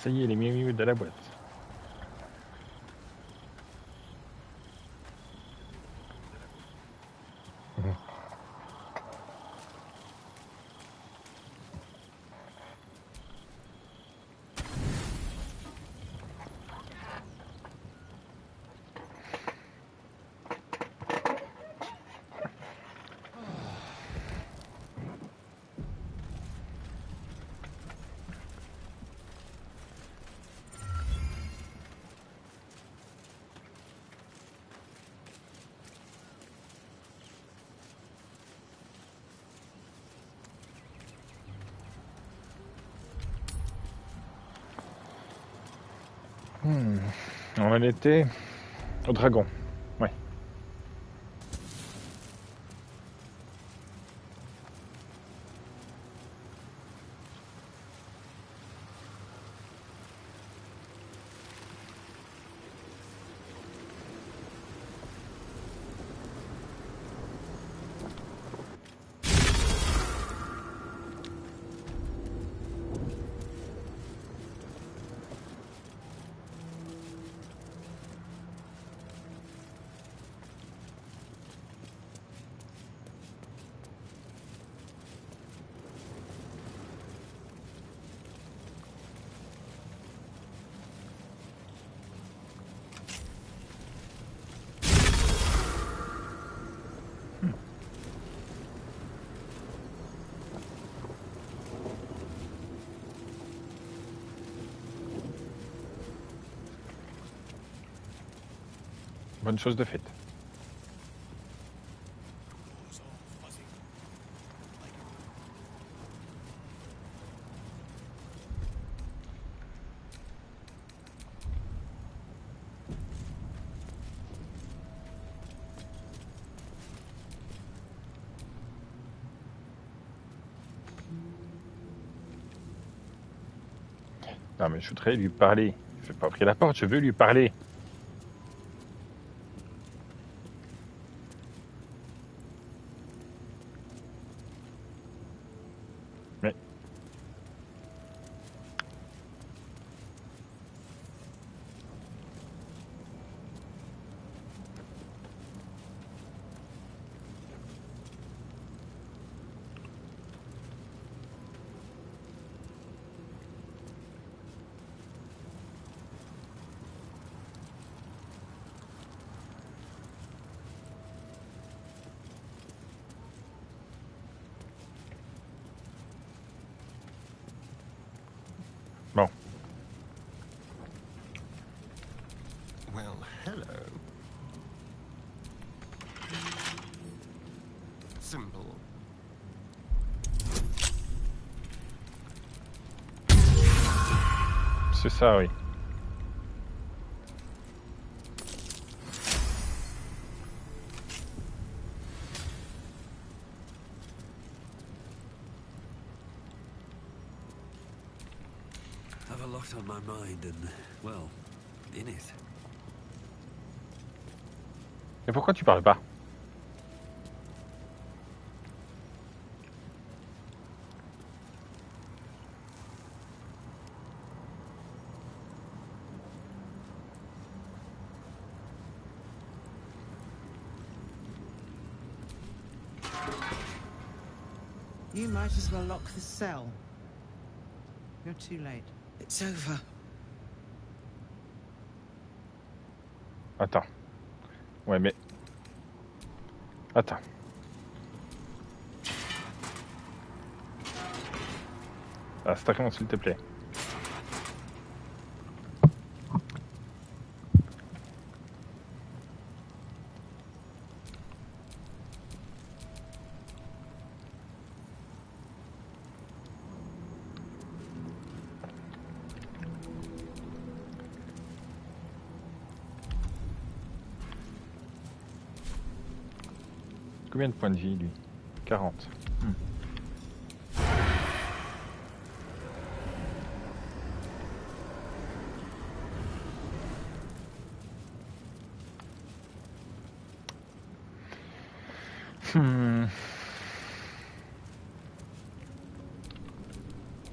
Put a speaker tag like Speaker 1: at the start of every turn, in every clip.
Speaker 1: Ça y est, les mieux de la boîte. On en était au dragon. Ouais. Bonne chose de faite. Non mais je voudrais lui parler. Je vais pas ouvrir la porte, je veux lui parler. Mais... Bon.
Speaker 2: Well, hello. Simple.
Speaker 1: C'est ça, oui.
Speaker 3: Have a lot on my mind and, well, in it.
Speaker 1: Et pourquoi tu parles pas?
Speaker 4: You might as well lock the cell. You're too late. It's over.
Speaker 1: Attends. Ouais, mais... Attends. Ah, Staron, s'il te plaît. Combien de points de vie, lui? 40.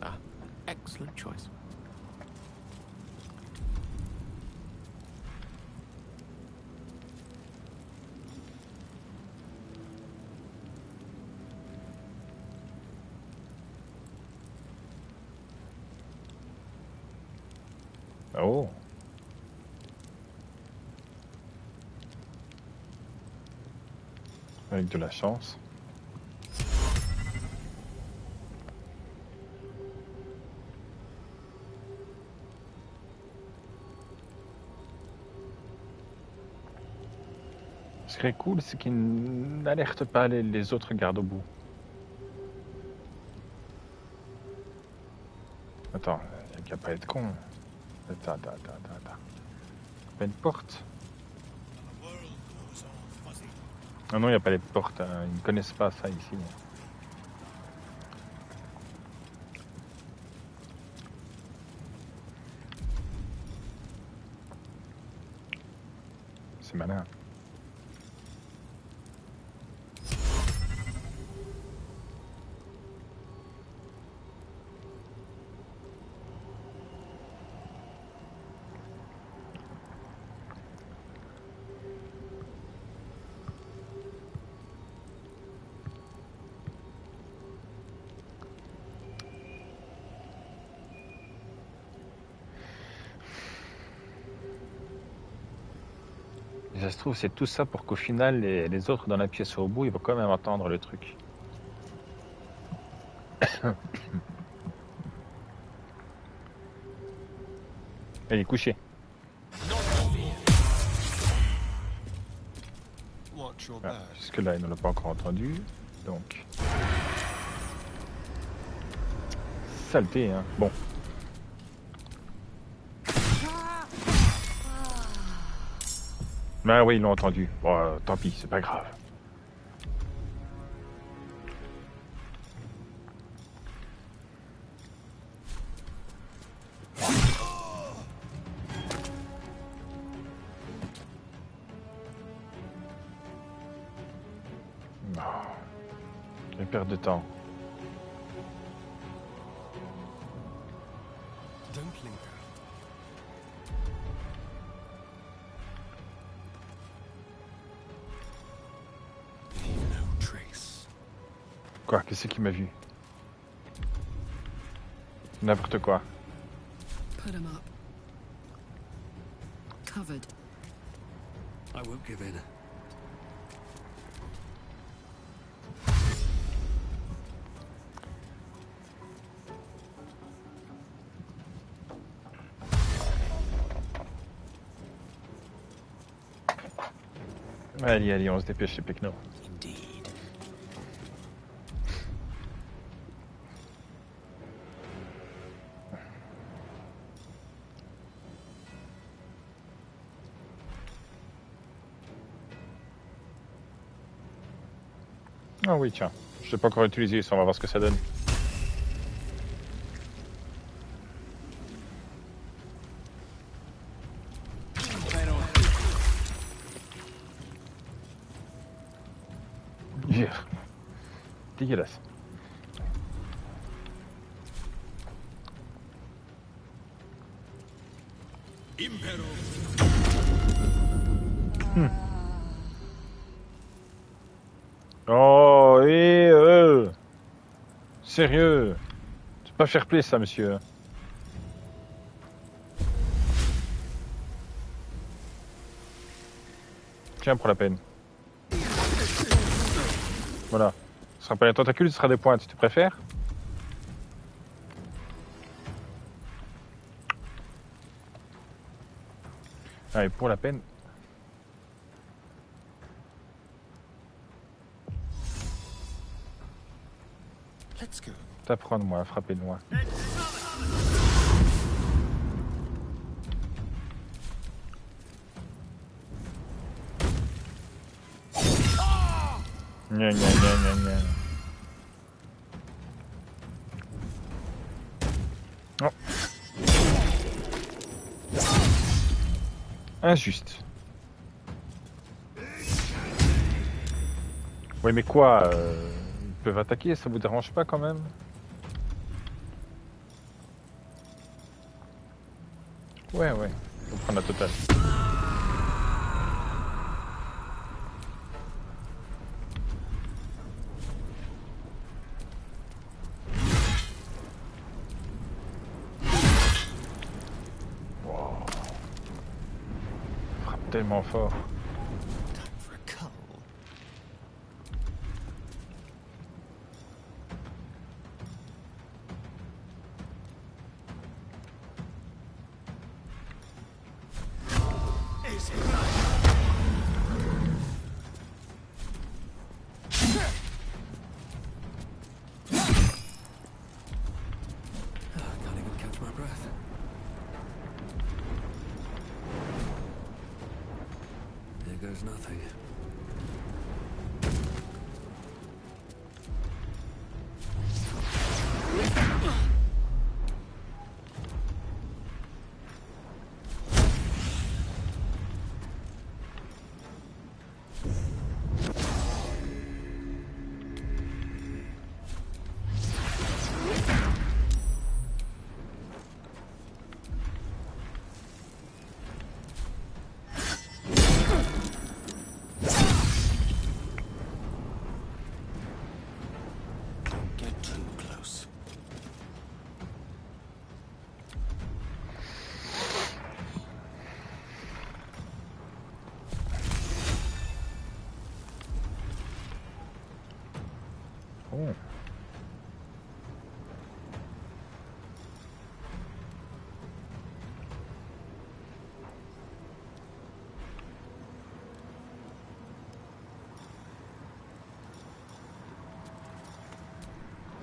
Speaker 2: Ah, excellent choice.
Speaker 1: Oh. Avec de la chance. Ce qui est cool, c'est qu'il n'alerte pas les autres gardes au bout. Attends, il n'y a pas à être con. Attends. Pas une porte. Ah non, il n'y a pas les portes. Hein. Ils ne connaissent pas ça ici. C'est malin. Et ça se trouve, c'est tout ça pour qu'au final, les autres dans la pièce au bout, ils vont quand même entendre le truc. Elle est couchée.
Speaker 2: Watch your
Speaker 1: Ah,
Speaker 2: back.
Speaker 1: jusque-là, il ne l'a pas encore entendu. Donc. Saleté, hein. Bon. Ah oui, ils l'ont entendu. Bon, tant pis, c'est pas grave. Non. Quelle perte de temps.
Speaker 2: Don't linger.
Speaker 3: Leave no trace.
Speaker 1: Quoi? Qu'est-ce qui m'a vu? N'importe quoi.
Speaker 5: Put him up. Covered.
Speaker 3: I won't give in.
Speaker 1: Allez, on se dépêche chez Pecno.
Speaker 3: Indeed.
Speaker 1: Ah oui, tiens. Je ne l'ai pas encore utilisé, ça on va voir ce que ça donne. Yeah. Dégueulasse. Oh, sérieux. C'est pas fair play ça, monsieur. Tiens, pour la peine. Voilà. Ce sera pas les tentacules, ce sera des pointes, tu préfères? Allez, pour la peine.
Speaker 2: Let's go.
Speaker 1: T'apprends-moi à frapper de loin. Gna, gna, gna, gna, gna. Oh. Injuste. Oui, mais quoi ils peuvent attaquer, ça vous dérange pas quand même? Ouais, faut prendre la totale. Wow. tellement fort.
Speaker 2: Time for a cull. Is it
Speaker 3: I can't even catch my breath. There goes nothing.
Speaker 2: get too close?
Speaker 1: Oh.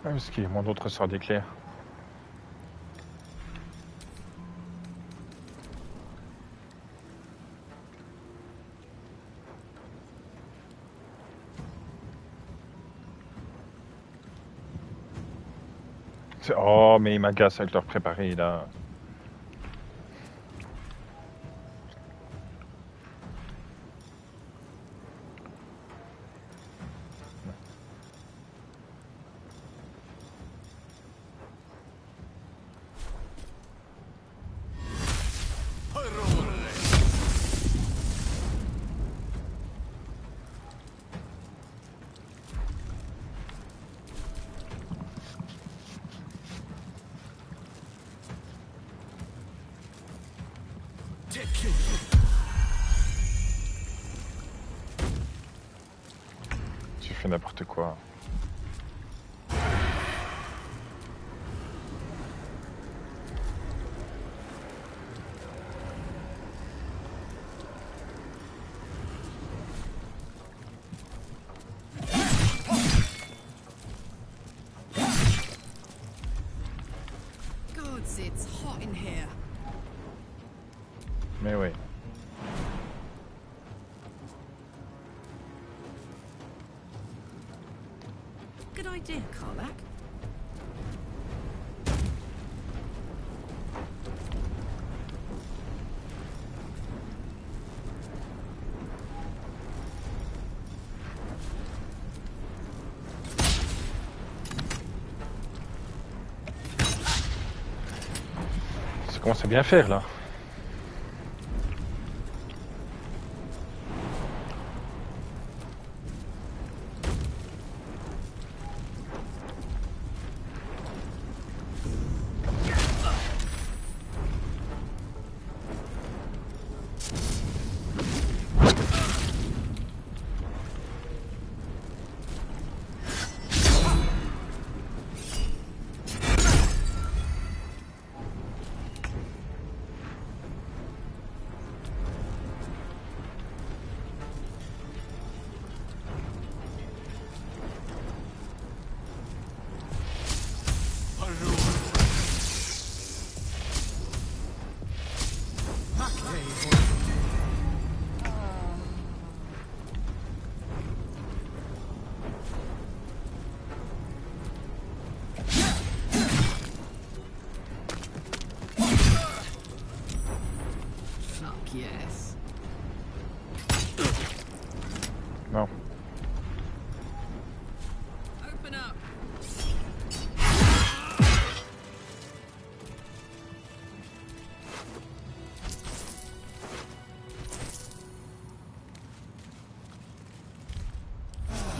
Speaker 1: Ah, parce qu'il mon autre sort d'éclair. Oh, mais il m'agace avec leur préparé là. Tu fais n'importe quoi.
Speaker 5: Gods, it's hot in here.
Speaker 1: Mais oui.
Speaker 5: Good idea, Karlak.
Speaker 1: Ça commence à bien faire là.
Speaker 5: Fuck yes.
Speaker 1: Non.
Speaker 5: Open up.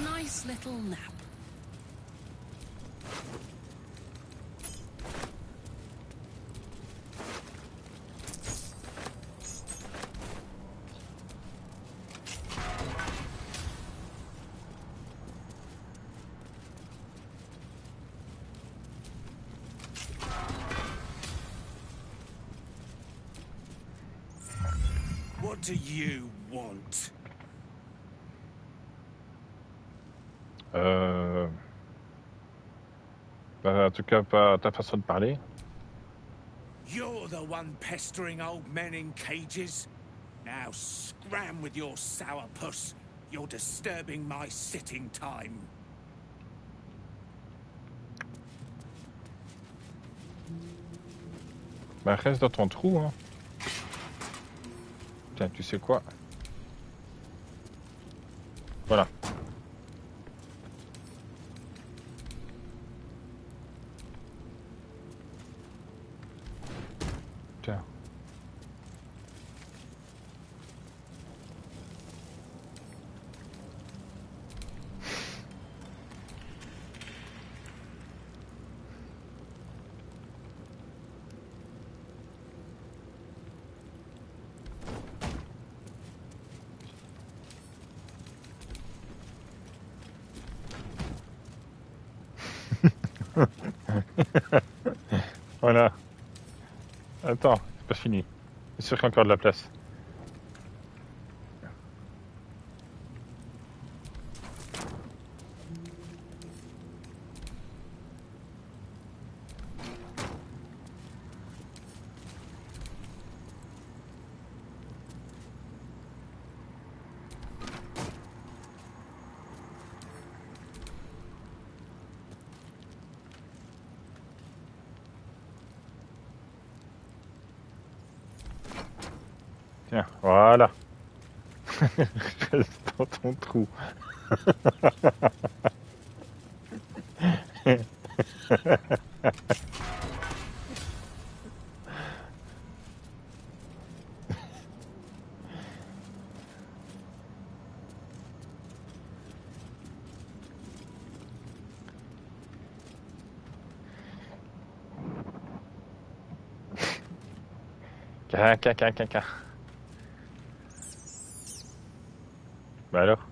Speaker 5: Nice little nap.
Speaker 2: What do you want?
Speaker 1: Bah, en tout cas, pas ta façon de parler.
Speaker 2: You're the one pestering old men in cages. Now scram with your sourpuss. You're disturbing my sitting time.
Speaker 1: Bah, reste dans ton trou, hein. Tiens, tu sais quoi? Voilà. Tiens. Voilà. Attends, c'est pas fini. C'est sûr qu'il y a encore de la place. Tiens, voilà. Reste dans ton trou. Caca. Bah alors?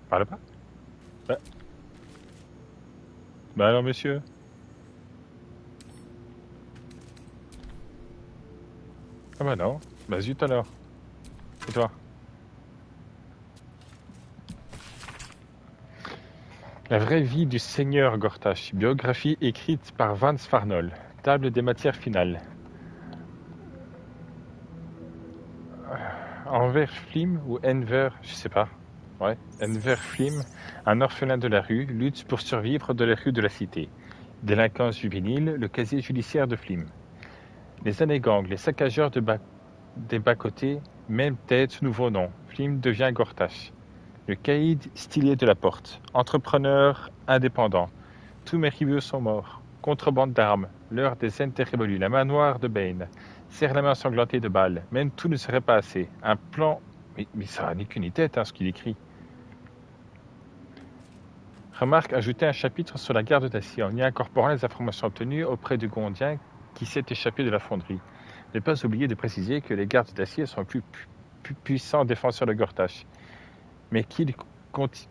Speaker 1: Parle pas? Bah, bah alors, monsieur? Ah bah non. Bah zut alors. Et toi? La vraie vie du seigneur Gortash. Biographie écrite par Vance Farnol. Table des matières finales. Enver Flim ou Enver, je sais pas. Ouais, Enver Flim, un orphelin de la rue, lutte pour survivre dans les rues de la cité. Délinquance juvénile, le casier judiciaire de Flim. Les années gangs, les saccageurs des bas-côtés, même tête, nouveau nom. Flim devient Gortash. Le caïd stylé de la porte. Entrepreneur indépendant. Tous mes rivaux sont morts. Contrebande d'armes. L'heure des haines révolue. La main noire de Bane. Serre la main ensanglantée de balles. Même tout ne serait pas assez. Un plan... Mais ça n'est qu'une tête, hein, ce qu'il écrit. Remarque ajouter un chapitre sur la garde d'acier en y incorporant les informations obtenues auprès du Gondien qui s'est échappé de la fonderie. Ne pas oublier de préciser que les gardes d'acier sont plus puissants défenseurs de Gortash, mais qu'ils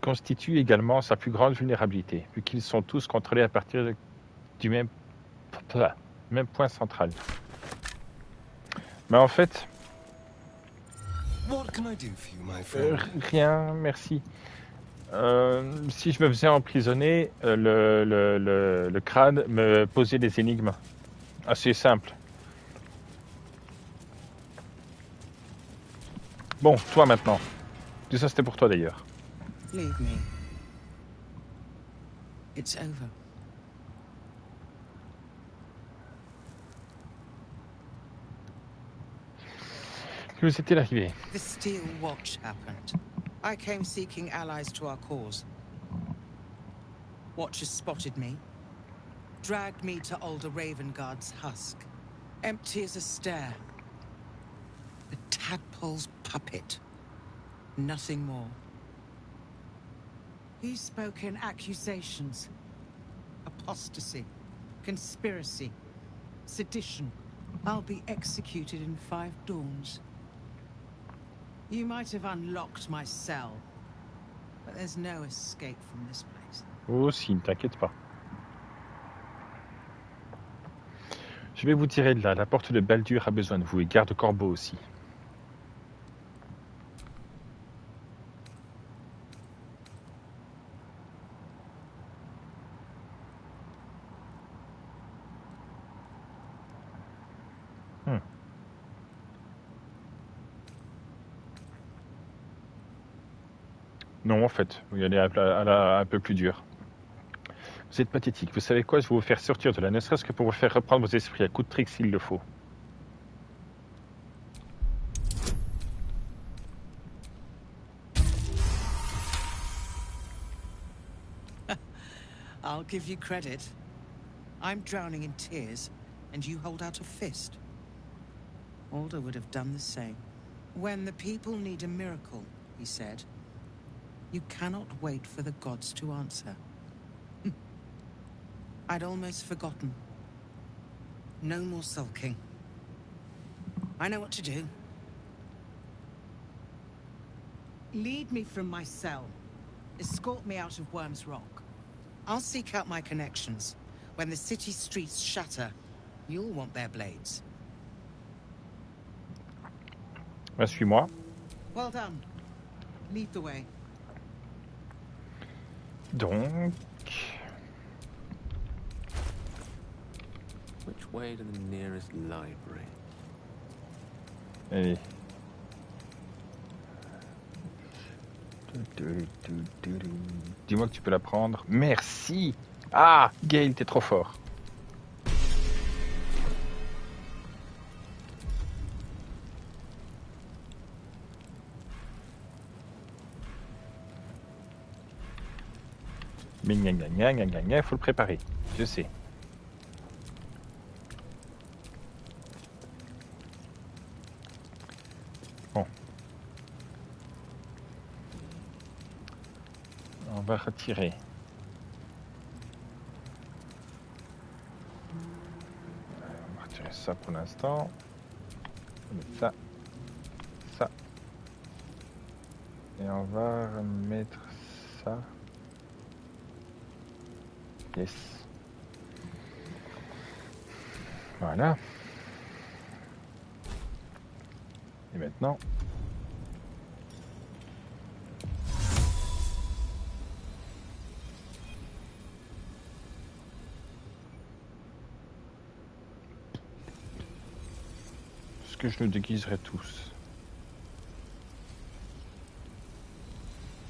Speaker 1: constituent également sa plus grande vulnérabilité, vu qu'ils sont tous contrôlés à partir du même point central. Mais en fait,
Speaker 6: What can I do for you, my friend?
Speaker 1: rien, merci. Si je me faisais emprisonner, le crâne me posait des énigmes assez simples. Bon, toi maintenant. Tout ça c'était pour toi d'ailleurs.
Speaker 4: Leave me. It's over.
Speaker 1: Que vous est-il arrivé?
Speaker 4: The Steel Watch happened. I came seeking allies to our cause. Watchers spotted me, dragged me to Older Ravengard's husk. Empty as a stare. A tadpole's puppet. Nothing more. He spoke in accusations. Apostasy. Conspiracy. Sedition. I'll be executed in 5 dawns. You might have unlocked my cell, but there's no escape from this place.
Speaker 1: Oh si, ne t'inquiète pas. Je vais vous tirer de là. La porte de Baldur a besoin de vous et garde Corbeau aussi. Non, en fait, vous y allez un peu plus dur. Vous êtes pathétique. Vous savez quoi? Je vais vous faire sortir de là, ne serait-ce que pour vous faire reprendre vos esprits à coups de trick s'il le faut.
Speaker 4: I'll give you credit. I'm drowning in tears, and you hold out a fist. Alder would have done the same. When the people need a miracle, he said, you cannot wait for the gods to answer. I'd almost forgotten. No more sulking. I know what to do. Lead me from my cell. Escort me out of Worm's Rock. I'll seek out my connections. When the city streets shatter, you'll want their blades.
Speaker 1: Suis-moi.
Speaker 4: Well done. Lead the way.
Speaker 1: Donc...
Speaker 3: Which way to the nearest library?
Speaker 1: Allez. Dis-moi que tu peux la prendre. Merci. Ah, Gale, t'es trop fort. Mais gna, faut le préparer. Je sais. Bon. On va retirer. On va retirer ça pour l'instant. On met ça. Ça. Et on va remettre ça. Yes. Voilà. Et maintenant... Est-ce que je nous déguiserai tous?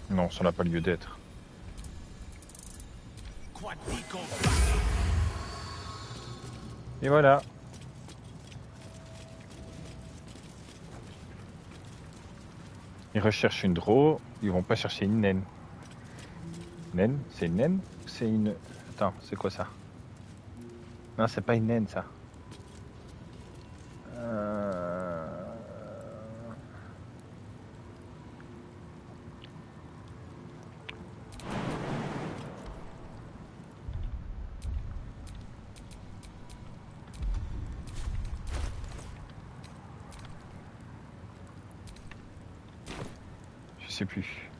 Speaker 1: Non, ça n'a pas lieu d'être. Et voilà. Ils recherchent une draw, ils vont pas chercher une naine. Naine? C'est une naine? C'est une... Attends, c'est quoi ça? Non, c'est pas une naine, ça. Je sais plus.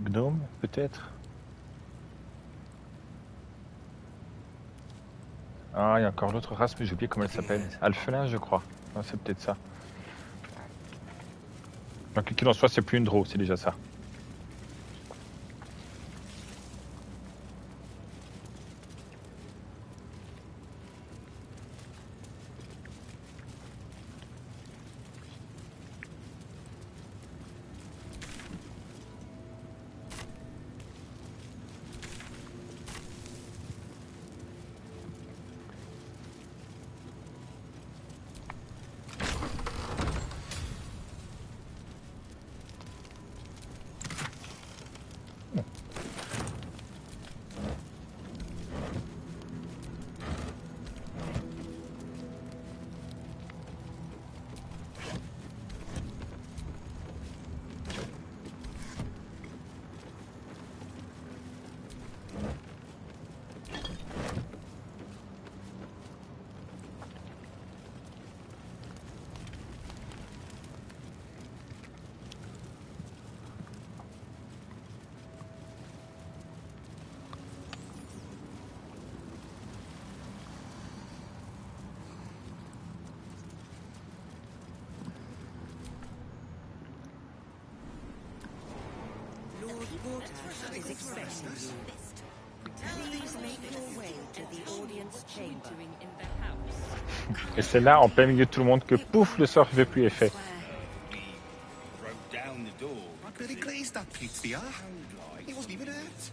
Speaker 1: Gnome, peut-être? Ah, il y a encore l'autre race, mais j'ai oublié comment elle s'appelle. Alphelin, je crois. Ah, c'est peut-être ça. Donc, qu'il en soit, c'est plus une draw, c'est déjà ça.
Speaker 7: Is expecting you. Please make your way to the audience chamber.
Speaker 1: Et c'est là, en plein milieu de tout le monde, que pouf, le sort ne fait plus effet.
Speaker 6: hurt?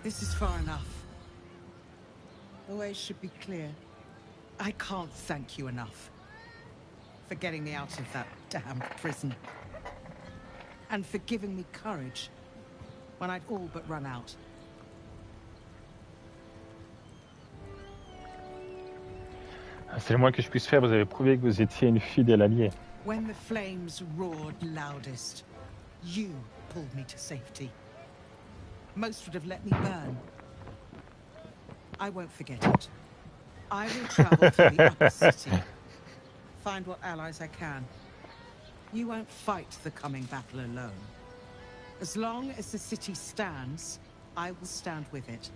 Speaker 4: This is far enough. The way should be clear. I can't thank you enough for getting me out of that damn prison. And for giving me courage when I'd all but run out.
Speaker 1: C'est le moins que je puisse faire, vous avez prouvé que vous étiez une fidèle alliée.
Speaker 4: When the flames roared loudest, you pulled me to safety. Most would have let me burn. I won't forget it. I will travel to the upper city. Find what allies I can. You won't fight the coming battle alone. As long as the city stands, I will stand with it.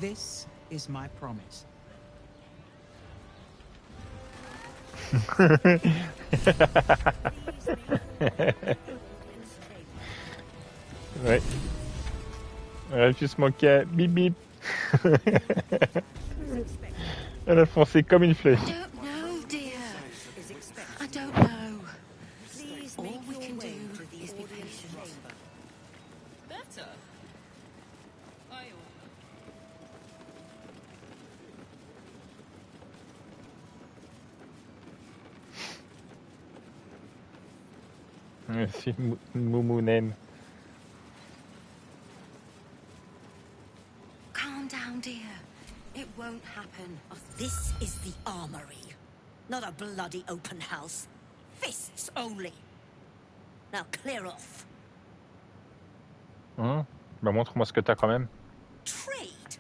Speaker 4: This is my promise.
Speaker 1: Ouais. Elle a juste manqué un bip bip. Elle a foncé comme une flèche.
Speaker 5: I don't know, dear. I don't know. All we can do is be patient.
Speaker 8: Better.
Speaker 1: Merci, Moumounen.
Speaker 5: Calm down, dear. It won't happen.
Speaker 7: This is the armory, not a bloody open house. Fists only. Now clear off.
Speaker 1: Bah montre-moi ce que t'as quand même.
Speaker 7: Trade?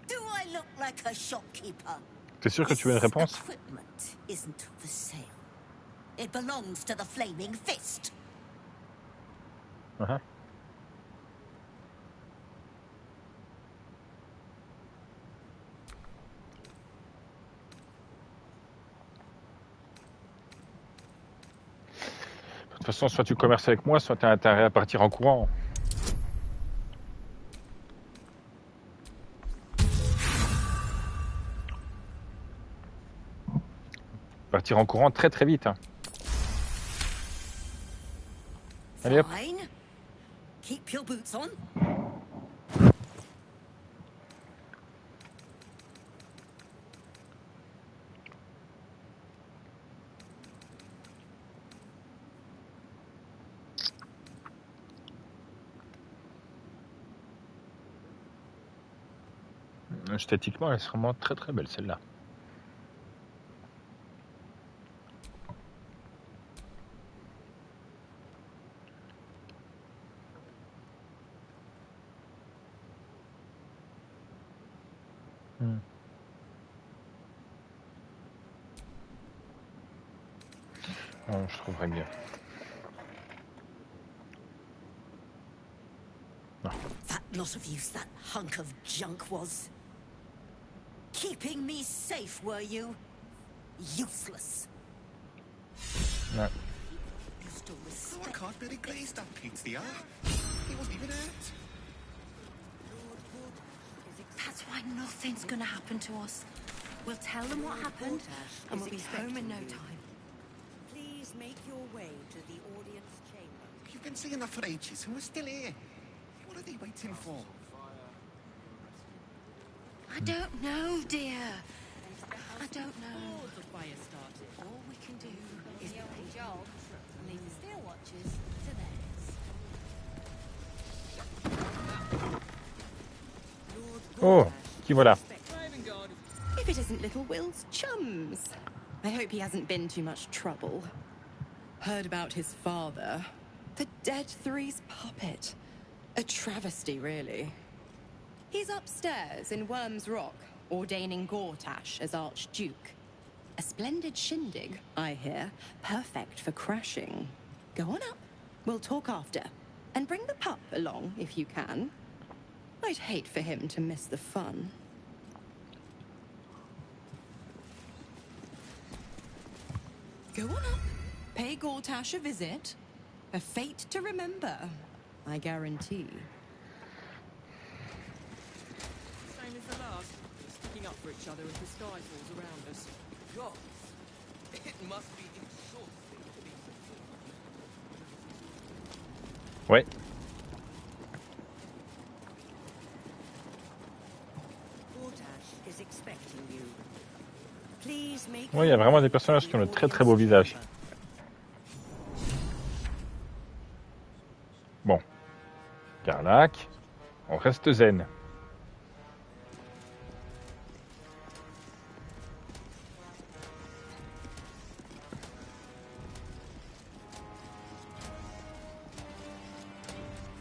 Speaker 7: Do I look like a shopkeeper?
Speaker 1: T'es sûr que tu veux une réponse?
Speaker 7: This equipment isn't for sale. It belongs to the Flaming Fist.
Speaker 1: Uh-huh. De toute façon, soit tu commerces avec moi, soit tu as intérêt à partir en courant. Partir en courant très très vite. Hein. Allez hop.
Speaker 7: Fine. Keep your boots on.
Speaker 1: Esthétiquement, elle est vraiment très très belle celle-là. Non, je trouverais mieux. Non.
Speaker 7: That lot of use that hunk of junk was. Keeping me safe, were you? Useless.
Speaker 1: Ouais.
Speaker 7: You still
Speaker 6: Oh, I
Speaker 7: respect.
Speaker 6: can't really glaze that pizza. He wasn't even hurt.
Speaker 5: That's why nothing's gonna happen to us. We'll tell them what happened, and we'll be home in no time.
Speaker 7: Please make your way to the audience chamber.
Speaker 6: You've been saying that for ages, and we're still here. What are they waiting for?
Speaker 5: I don't know, dear. I don't know.
Speaker 8: The fire started.
Speaker 5: All we can do is
Speaker 7: The only job, and leave the steel watches to theirs.
Speaker 1: Oh, qui voilà.
Speaker 9: If it isn't little Will's chums. I hope he hasn't been too much trouble. Heard about his father. The Dead Three's puppet. A travesty, really. He's upstairs in Worm's Rock, ordaining Gortash as Archduke. A splendid shindig, I hear. Perfect for crashing. Go on up. We'll talk after. And bring the pup along, if you can. I'd hate for him to miss the fun. Go on up. Pay Gortash a visit. A fate to remember, I guarantee.
Speaker 8: Same as the last. Sticking up for each other as the sky falls around us. God,
Speaker 6: It must be exhausting to be
Speaker 1: Ouais.
Speaker 7: Portash is expecting you. Please make
Speaker 1: Ouais, il y a vraiment des personnages qui ont de très très beaux visages. Bon. Carlac. On reste zen.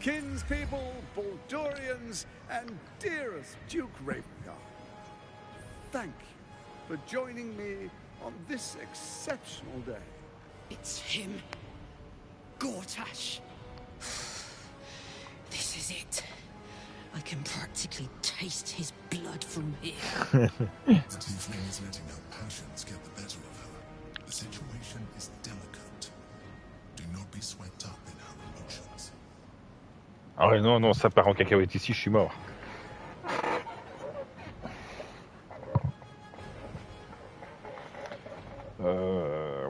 Speaker 10: Kinspeople, Baldurians, and dearest Duke Ravengard, thank you for joining me on this exceptional day.
Speaker 4: It's him. Gortash. This is it. I can practically taste his blood from here.
Speaker 11: The tiefling is letting her passions get the better of her. The situation is delicate. Do not be swept up in her emotions.
Speaker 1: Ah ouais, non, ça part en cacahuète ici, je suis mort.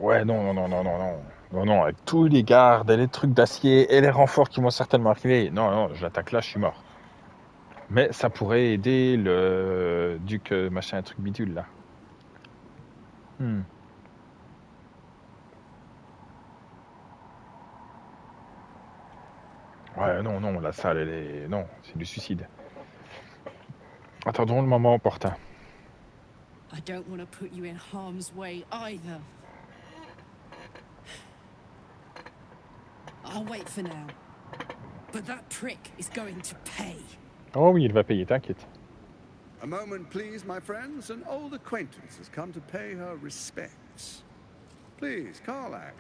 Speaker 1: Ouais, non, avec tous les gardes et les trucs d'acier et les renforts qui vont certainement arriver. Non, je l'attaque là, je suis mort. Mais ça pourrait aider le duc machin, un truc bidule là. Ouais, non, la salle, elle est... Non, c'est du suicide. Attendons le moment opportun.
Speaker 4: I don't want to put you in harm's way either. I'll wait for now. But that prick is going to pay.
Speaker 1: Oh oui, il va payer, t'inquiète.
Speaker 10: A moment, please, my friends. An old acquaintance has come to pay her respects. Please, Karlak,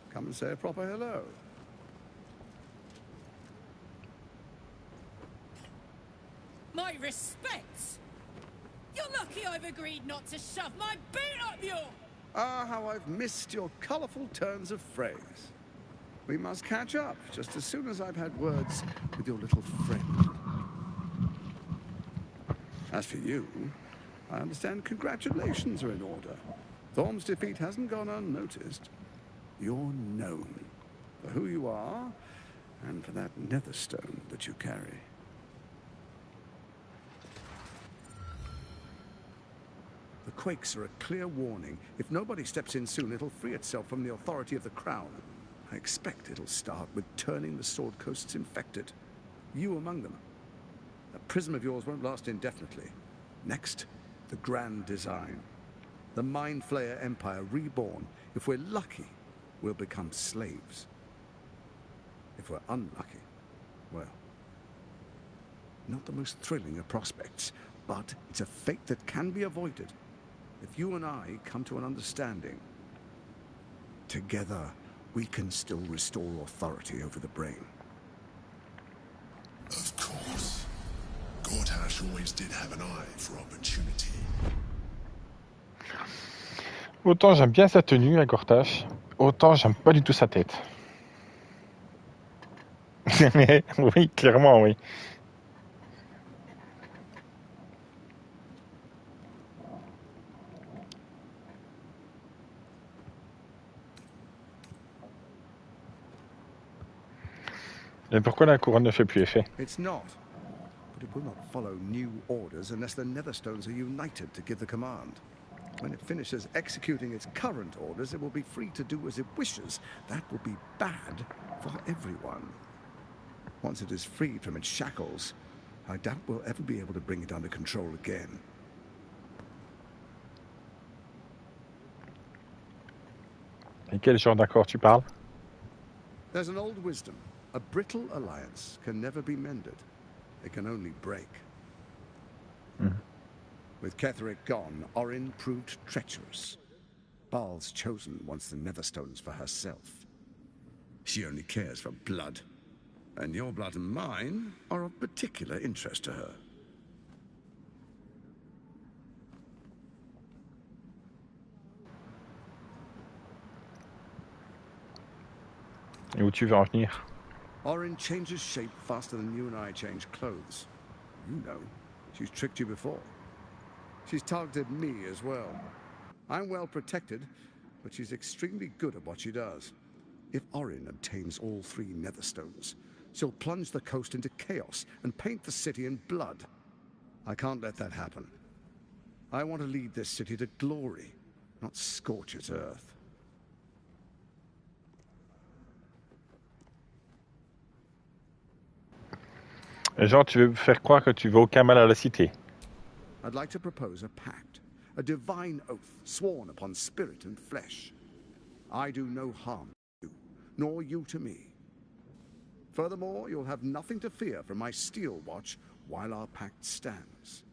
Speaker 10: come and say a proper hello.
Speaker 8: My respects! You're lucky I've agreed not to shove my boot up your...
Speaker 10: Ah, how I've missed your colourful turns of phrase. We must catch up just as soon as I've had words with your little friend. As for you, I understand congratulations are in order. Thorm's defeat hasn't gone unnoticed. You're known for who you are and for that netherstone that you carry. The quakes are a clear warning. If nobody steps in soon, it'll free itself from the authority of the crown. I expect it'll start with turning the Sword Coasts infected. You among them. That prism of yours won't last indefinitely. Next, the grand design. The Mind Flayer Empire reborn. If we're lucky, we'll become slaves. If we're unlucky, well, not the most thrilling of prospects, but it's a fate that can be avoided. If you and I come to an understanding, together we can still restore authority over the brain.
Speaker 11: Of course. Gortash always did have an eye for opportunity.
Speaker 1: Autant j'aime bien sa tenue à Gortash, autant j'aime pas du tout sa tête. Oui, clairement, oui. Et pourquoi la couronne ne fait plus effet?
Speaker 10: It's not, but it will not follow new orders unless the Netherstones are united to give the command. When it finishes executing its current orders, it will be free to do as it wishes. That will be bad for everyone. Once it is freed from its shackles, I doubt we'll ever be able to bring it under control again.
Speaker 1: Et quel genre d'accord tu parles?
Speaker 10: There's an old wisdom. A brittle alliance can never be mended. It can only break. With Ketheric gone, Orin proved treacherous. Baal's chosen wants the Netherstones for herself. She only cares for blood. And your blood and mine are of particular interest to her.
Speaker 1: Et où tu veux en venir?
Speaker 10: Orin changes shape faster than you and I change clothes. You know, she's tricked you before. She's targeted me as well. I'm well protected, but she's extremely good at what she does. If Orin obtains all 3 Netherstones, she'll plunge the coast into chaos and paint the city in blood. I can't let that happen. I want to lead this city to glory, not scorch its earth.
Speaker 1: Genre, tu veux faire croire que tu veux aucun mal à la cité.
Speaker 10: I'd like to propose a pact, a divine oath sworn upon spirit and flesh. I do no harm to you, nor you to me. Furthermore, you'll have nothing to fear from my steel watch while our pact stands.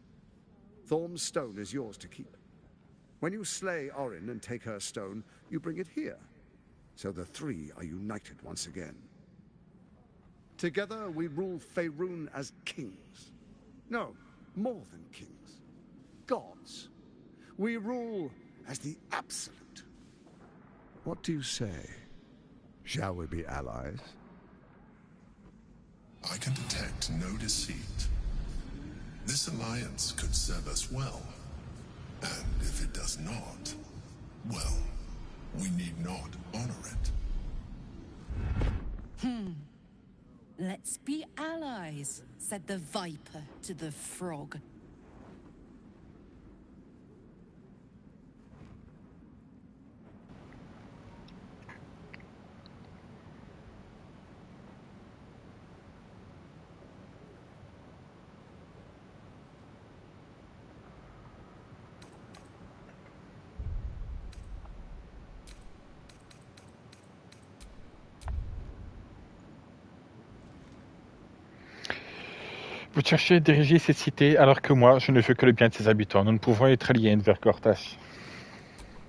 Speaker 10: Thorm's stone is yours to keep. When you slay Orin and take her stone, you bring it here, so the 3 are united once again. Together we rule Faerun as kings. No, more than kings. Gods. We rule as the Absolute. What do you say? Shall we be allies?
Speaker 11: I can detect no deceit. This alliance could serve us well. And if it does not, well, we need not honor it.
Speaker 9: Let's be allies, said the viper to the frog.
Speaker 1: Vous cherchez à diriger cette cité alors que moi, je ne veux que le bien de ses habitants. Nous ne pouvons être alliés envers Gortash.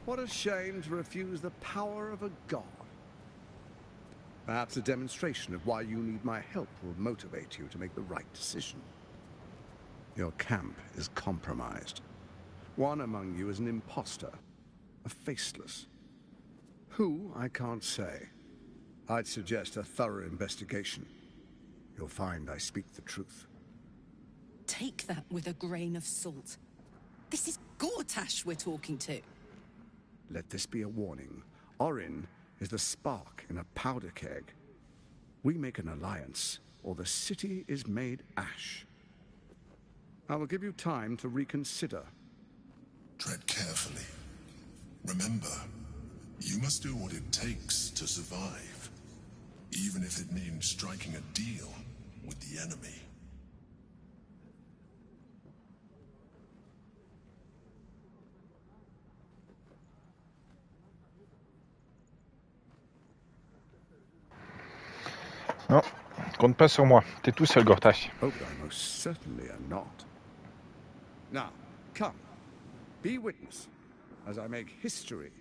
Speaker 10: What a shame to refuse the power of a god. Perhaps a demonstration of why you need my help will motivate you to make the right decision. Your camp is compromised. One among you is an imposter, a faceless. Who, I can't say. I'd suggest a thorough investigation. You'll find I speak the truth.
Speaker 9: Take that with a grain of salt. This is Gortash we're talking to.
Speaker 10: Let this be a warning. Orin is the spark in a powder keg. We make an alliance, or the city is made ash. I will give you time to reconsider.
Speaker 11: Tread carefully. Remember, you must do what it takes to survive, even if it means striking a deal with the enemy.
Speaker 1: Non, compte pas sur moi. T'es tout seul, Gortash.
Speaker 10: Hope I most certainly am not. Now, come. Be witness as I make history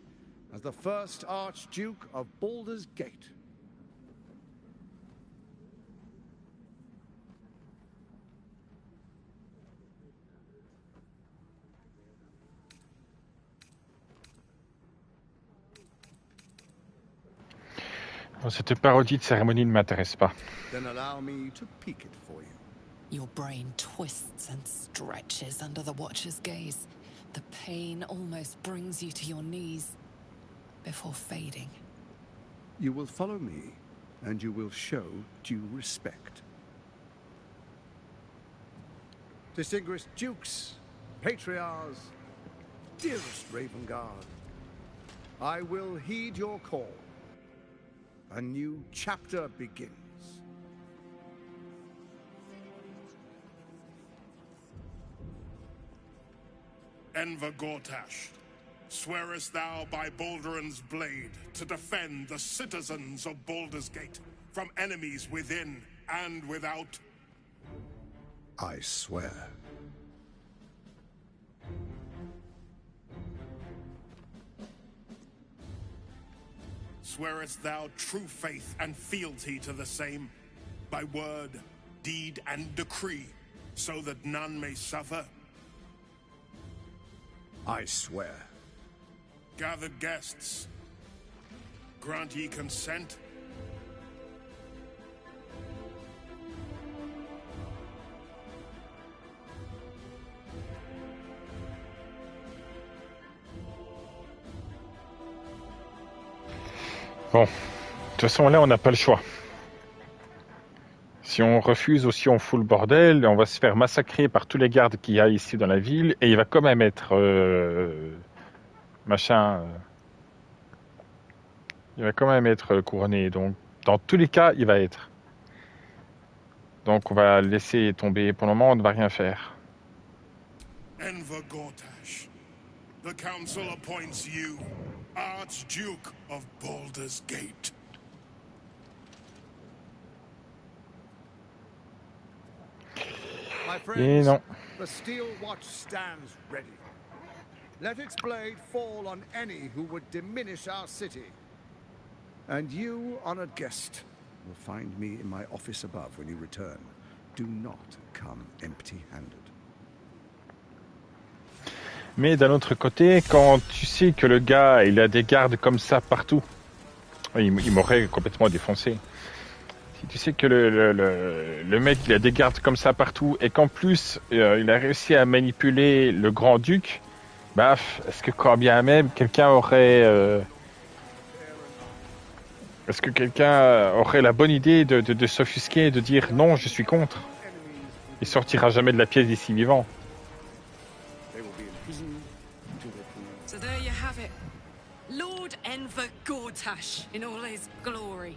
Speaker 10: as the first Archduke of Baldur's Gate.
Speaker 1: Cette parodie de cérémonie ne m'intéresse pas.
Speaker 10: Then allow me to peek it for you.
Speaker 9: Your brain twists and stretches under the Watcher's gaze. The pain almost brings you to your knees before fading.
Speaker 10: You will follow me, and you will show due respect. Distinguished dukes, patriarchs, dearest Ravengard, I will heed your call. A new chapter begins.
Speaker 2: Enver Gortash, swearest thou by Balduran's blade to defend the citizens of Baldur's Gate from enemies within and without?
Speaker 10: I swear.
Speaker 2: Swearest thou true faith and fealty to the same, by word, deed, and decree, so that none may suffer?
Speaker 10: I swear.
Speaker 2: Gathered guests, grant ye consent?
Speaker 1: Bon, de toute façon, là, on n'a pas le choix. Si on refuse ou si on fout le bordel, on va se faire massacrer par tous les gardes qu'il y a ici dans la ville, et il va quand même être machin. Il va quand même être couronné. Donc, dans tous les cas, il va être. Donc, on va laisser tomber. Pour le moment, on ne va rien faire.
Speaker 2: Enver Gortash, the council appoints you Archduke of Baldur's Gate.
Speaker 10: My
Speaker 1: Et
Speaker 10: friends,
Speaker 1: non.
Speaker 10: the steel watch stands ready. Let its blade fall on any who would diminish our city. And you, honored guest, will find me in my office above when you return. Do not come empty-handed.
Speaker 1: Mais d'un autre côté, quand tu sais que le gars, il a des gardes comme ça partout, il m'aurait complètement défoncé. Si tu sais que le mec, il a des gardes comme ça partout, et qu'en plus, il a réussi à manipuler le grand-duc, baf, est-ce que quand bien même, quelqu'un aurait... est-ce que quelqu'un aurait la bonne idée de s'offusquer et de dire non, je suis contre? Il sortira jamais de la pièce d'ici vivant.
Speaker 8: So there you have it. Lord Enver Gortash in all his glory.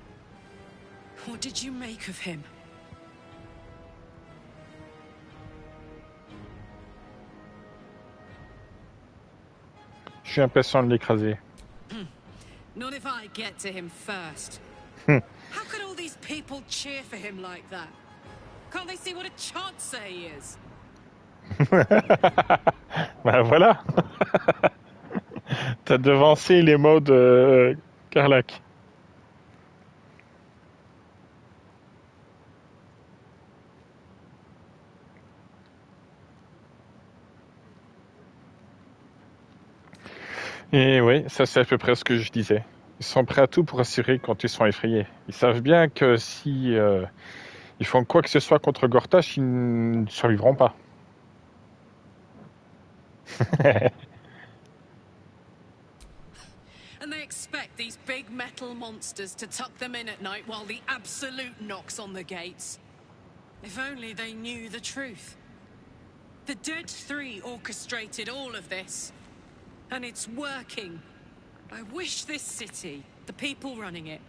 Speaker 8: What did you make of him?
Speaker 1: Je suis impatient de l'écraser.
Speaker 8: Not if I get to him first. How could all these people cheer for him like that? Can't they see what a chancer he is?
Speaker 1: Ben voilà. T'as devancé les mots de Carlac. Et oui, ça c'est à peu près ce que je disais. Ils sont prêts à tout pour assurer quand ils sont effrayés. Ils savent bien que si ils font quoi que ce soit contre Gortash, ils ne survivront pas.
Speaker 8: And they expect these big metal monsters to tuck them in at night while the Absolute knocks on the gates. If only they knew the truth. The Dead Three orchestrated all of this. And it's working. I wish this city, the people running it,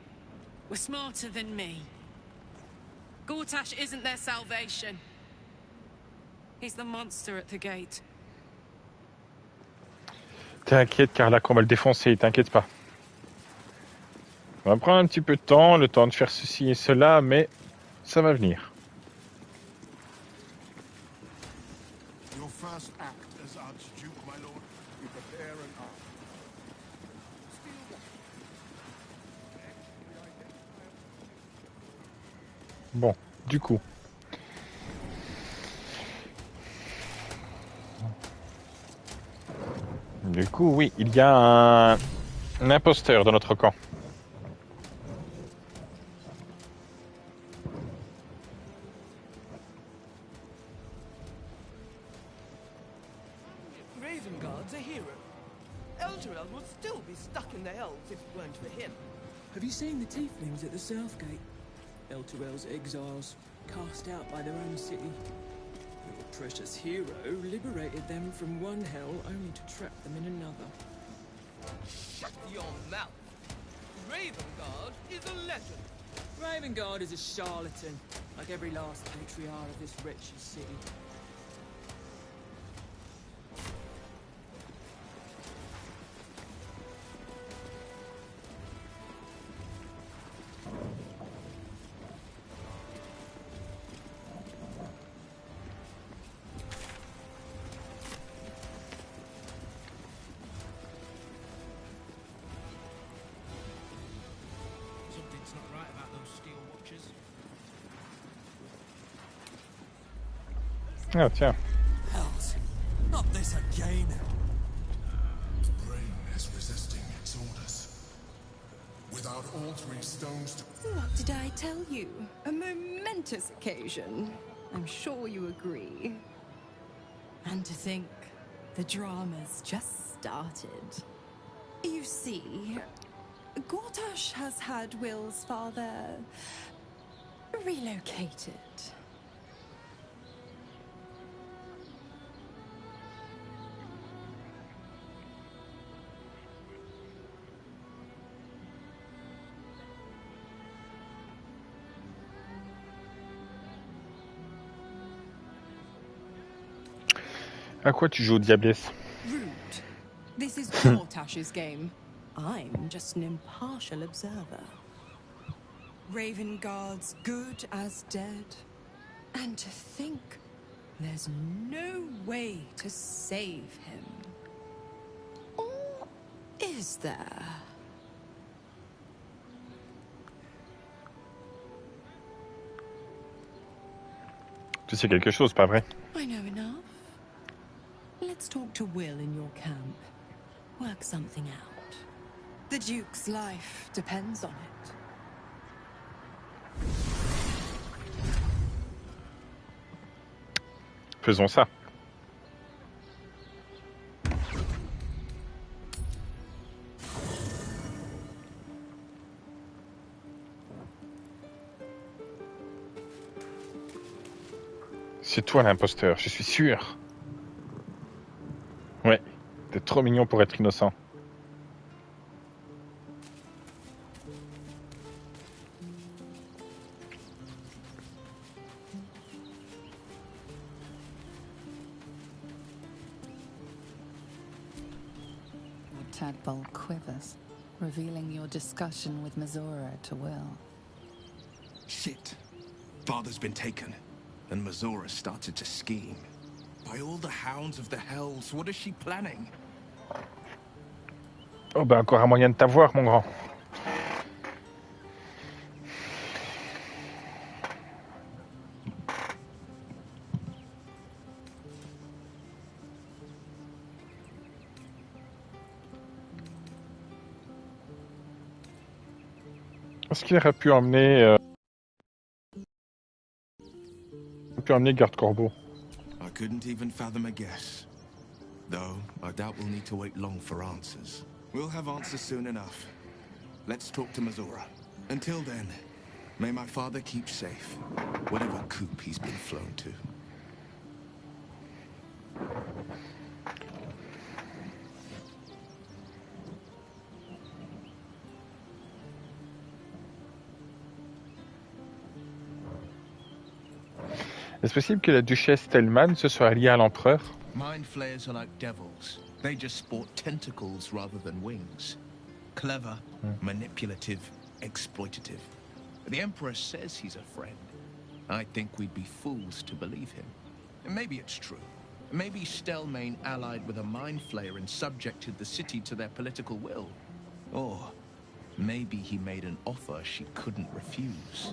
Speaker 8: were smarter than me. Gortash isn't their salvation. He's the monster at the gate.
Speaker 1: T'inquiète, Carlac, on va le défoncer, t'inquiète pas. On va prendre un petit peu de temps, le temps de faire ceci et cela, mais ça va venir.
Speaker 2: Your first act as Archduke, my lord.
Speaker 10: You prepare an arm.
Speaker 1: Bon, du coup. Du coup, oui, il y a un imposteur dans notre camp.
Speaker 12: Ravengard's a hero. Elturel would still be stuck in the Hells if it weren't for him.
Speaker 13: Have you seen the tieflings at the Southgate? Elturel's exiles, cast out by their own city. Your precious hero liberated them from one hell only to trap them in another.
Speaker 12: Shut your mouth! Ravengard is a legend.
Speaker 13: Ravengard is a charlatan, like every last patriarch of this wretched city.
Speaker 12: Something's not right about those steel watches.
Speaker 1: Ah, tiens.
Speaker 3: Hells, not this again.
Speaker 11: The brain is resisting its orders. Without all three stones to...
Speaker 9: What did I tell you? A momentous occasion. I'm sure you agree. And to think, the drama's just started. You see, Gortash has had Will's father relocated.
Speaker 1: À quoi tu joues au Diablesse?
Speaker 9: Rude. This is Gortash's game. I'm just an impartial observer. Raven guards good as dead. And to think there's no way to save him. Or is there?
Speaker 1: Tu sais quelque chose, pas vrai?
Speaker 9: I know enough. Let's talk to Will in your camp. Work something out. The Duke's life depends on it.
Speaker 1: Faisons ça. C'est toi l'imposteur, je suis sûr. Ouais, t'es trop mignon pour être innocent.
Speaker 14: Your tadpole quivers, revealing your discussion with Mazora to Will.
Speaker 15: Shit. Father's been taken, and Mazora started to scheme. By all the hounds of the hells, what is she planning?
Speaker 1: Oh bah encore un moyen de t'avoir, mon grand. Est-ce qu'il aurait pu emmener Garde Corbeau?
Speaker 15: I couldn't even fathom a guess. Though, I doubt we'll need to wait long for answers. We'll have answers soon enough. Let's talk to Mazora. Until then, may my father keep safe, whatever coop he's been flown to.
Speaker 1: Est-ce possible que la duchesse Tellman se soit alliée à l'empereur?
Speaker 15: Mind flayers are like devils. They just sport tentacles rather than wings. Clever, manipulative, exploitative. The Emperor says he's a friend. I think we'd be fools to believe him. And maybe it's true. Maybe Stelmane allied with a mind flayer and subjected the city to their political will. Or maybe he made an offer she couldn't refuse.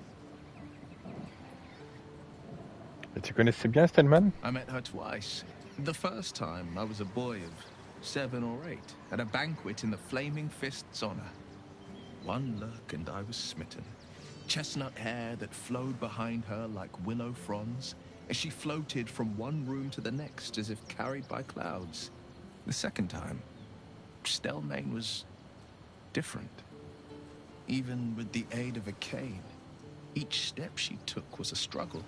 Speaker 1: Et tu connaissais bien Stelman?
Speaker 15: I met her twice. The first time, I was a boy of 7 or 8, at a banquet in the Flaming Fist's honor. One look and I was smitten. Chestnut hair that flowed behind her like willow fronds, as she floated from one room to the next as if carried by clouds. The second time, Stelmane was different. Even with the aid of a cane, each step she took was a struggle.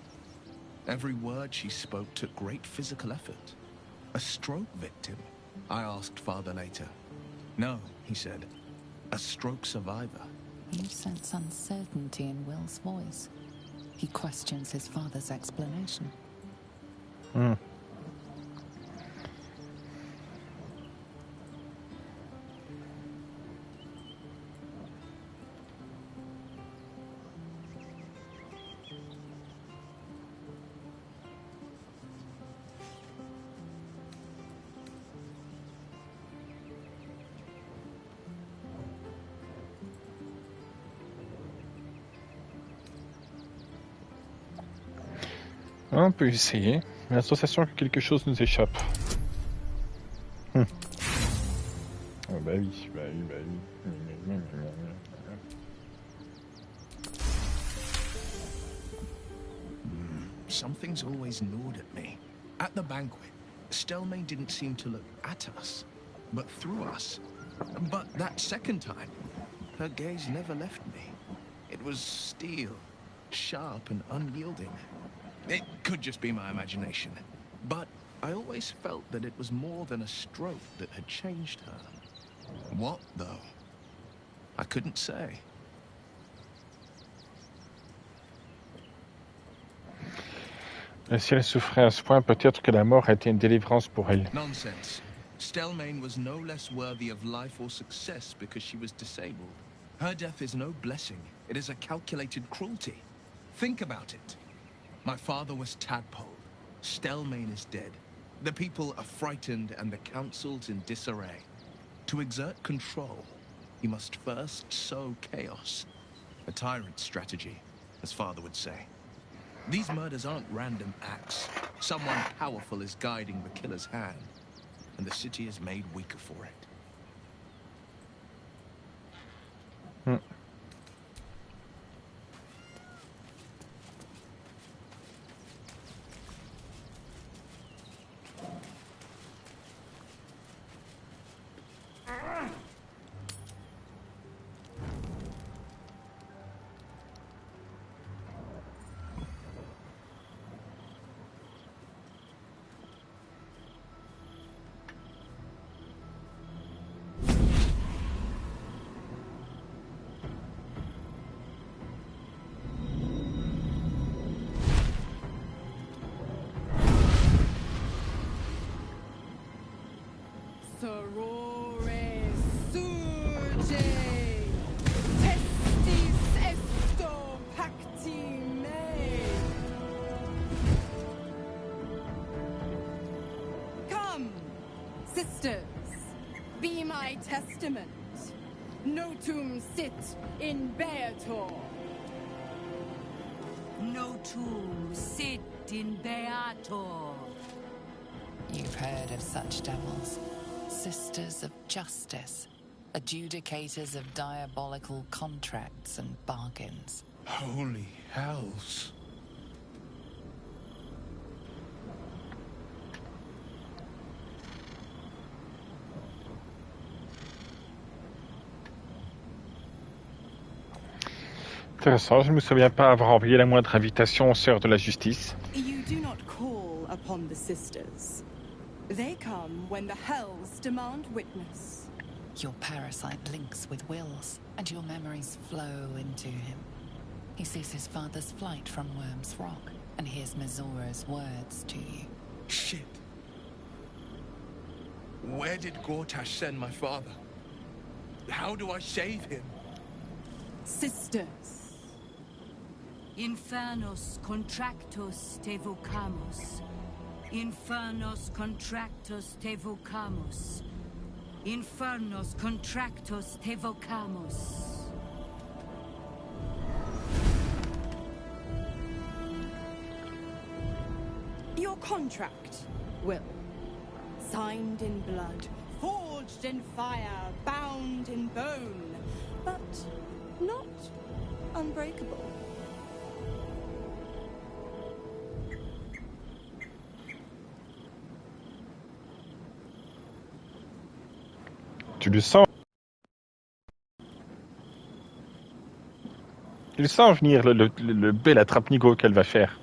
Speaker 15: Every word she spoke took great physical effort. A stroke victim? I asked Father later. No, he said. A stroke survivor.
Speaker 14: You sense uncertainty in Will's voice. He questions his father's explanation.
Speaker 1: On peut essayer, mais la sensation que quelque chose nous échappe. Oh, bah oui, bah oui, bah oui.
Speaker 15: Something's always gnawed at me. At the banquet, Stelmane didn't seem to look at us, but through us. But that second time, her gaze never left me. It was steel, sharp and unyielding. It could just be my imagination, but I always felt that it was more than a stroke that had changed her. What, though? I couldn't say.
Speaker 1: Si elle souffrait à ce point, peut-être que la mort a été une délivrance pour elle.
Speaker 15: Nonsense. Stelmane was no less worthy of life or success because she was disabled. Her death is no blessing. It is a calculated cruelty. Think about it. My father was Tadpole. Stelmane is dead. The people are frightened and the council's in disarray. To exert control, he must first sow chaos. A tyrant's strategy, as father would say. These murders aren't random acts. Someone powerful is guiding the killer's hand, and the city is made weaker for it.
Speaker 9: Sorore surge, testis esto pacti me. Come, sisters, be my testament. Notum sit in Beator.
Speaker 16: Notum sit in Beator.
Speaker 14: You've heard of such devils. Sisters of justice, adjudicators of diabolical contracts and bargains.
Speaker 15: Holy hells.
Speaker 1: Intéressant, je ne me souviens pas avoir envoyé la moindre invitation aux sœurs de la justice.
Speaker 9: You do not call upon the sisters. They come when the hells demand witness.
Speaker 14: Your parasite links with Will's, and your memories flow into him. He sees his father's flight from Worm's Rock, and hears Mizora's words to you.
Speaker 15: Shit. Where did Gortash send my father? How do I save him?
Speaker 9: Sisters.
Speaker 16: Infernos contractos te vocamus. Infernos contractos te vocamus. Infernos contractos te vocamus.
Speaker 9: Your contract, Will. Signed in blood, forged in fire, bound in bone, but not unbreakable.
Speaker 1: Tu le sens? Tu le sens venir, le bel attrape-nigo qu'elle va faire.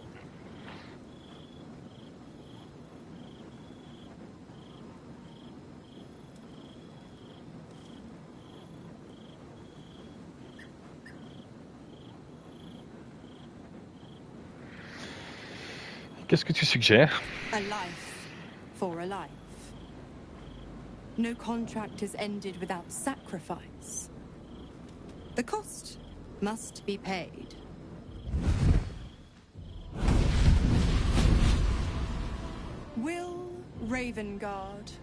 Speaker 1: Qu'est-ce que tu suggères?
Speaker 9: A life for a life. No contract is ended without sacrifice. The cost must be paid. Will Ravengard,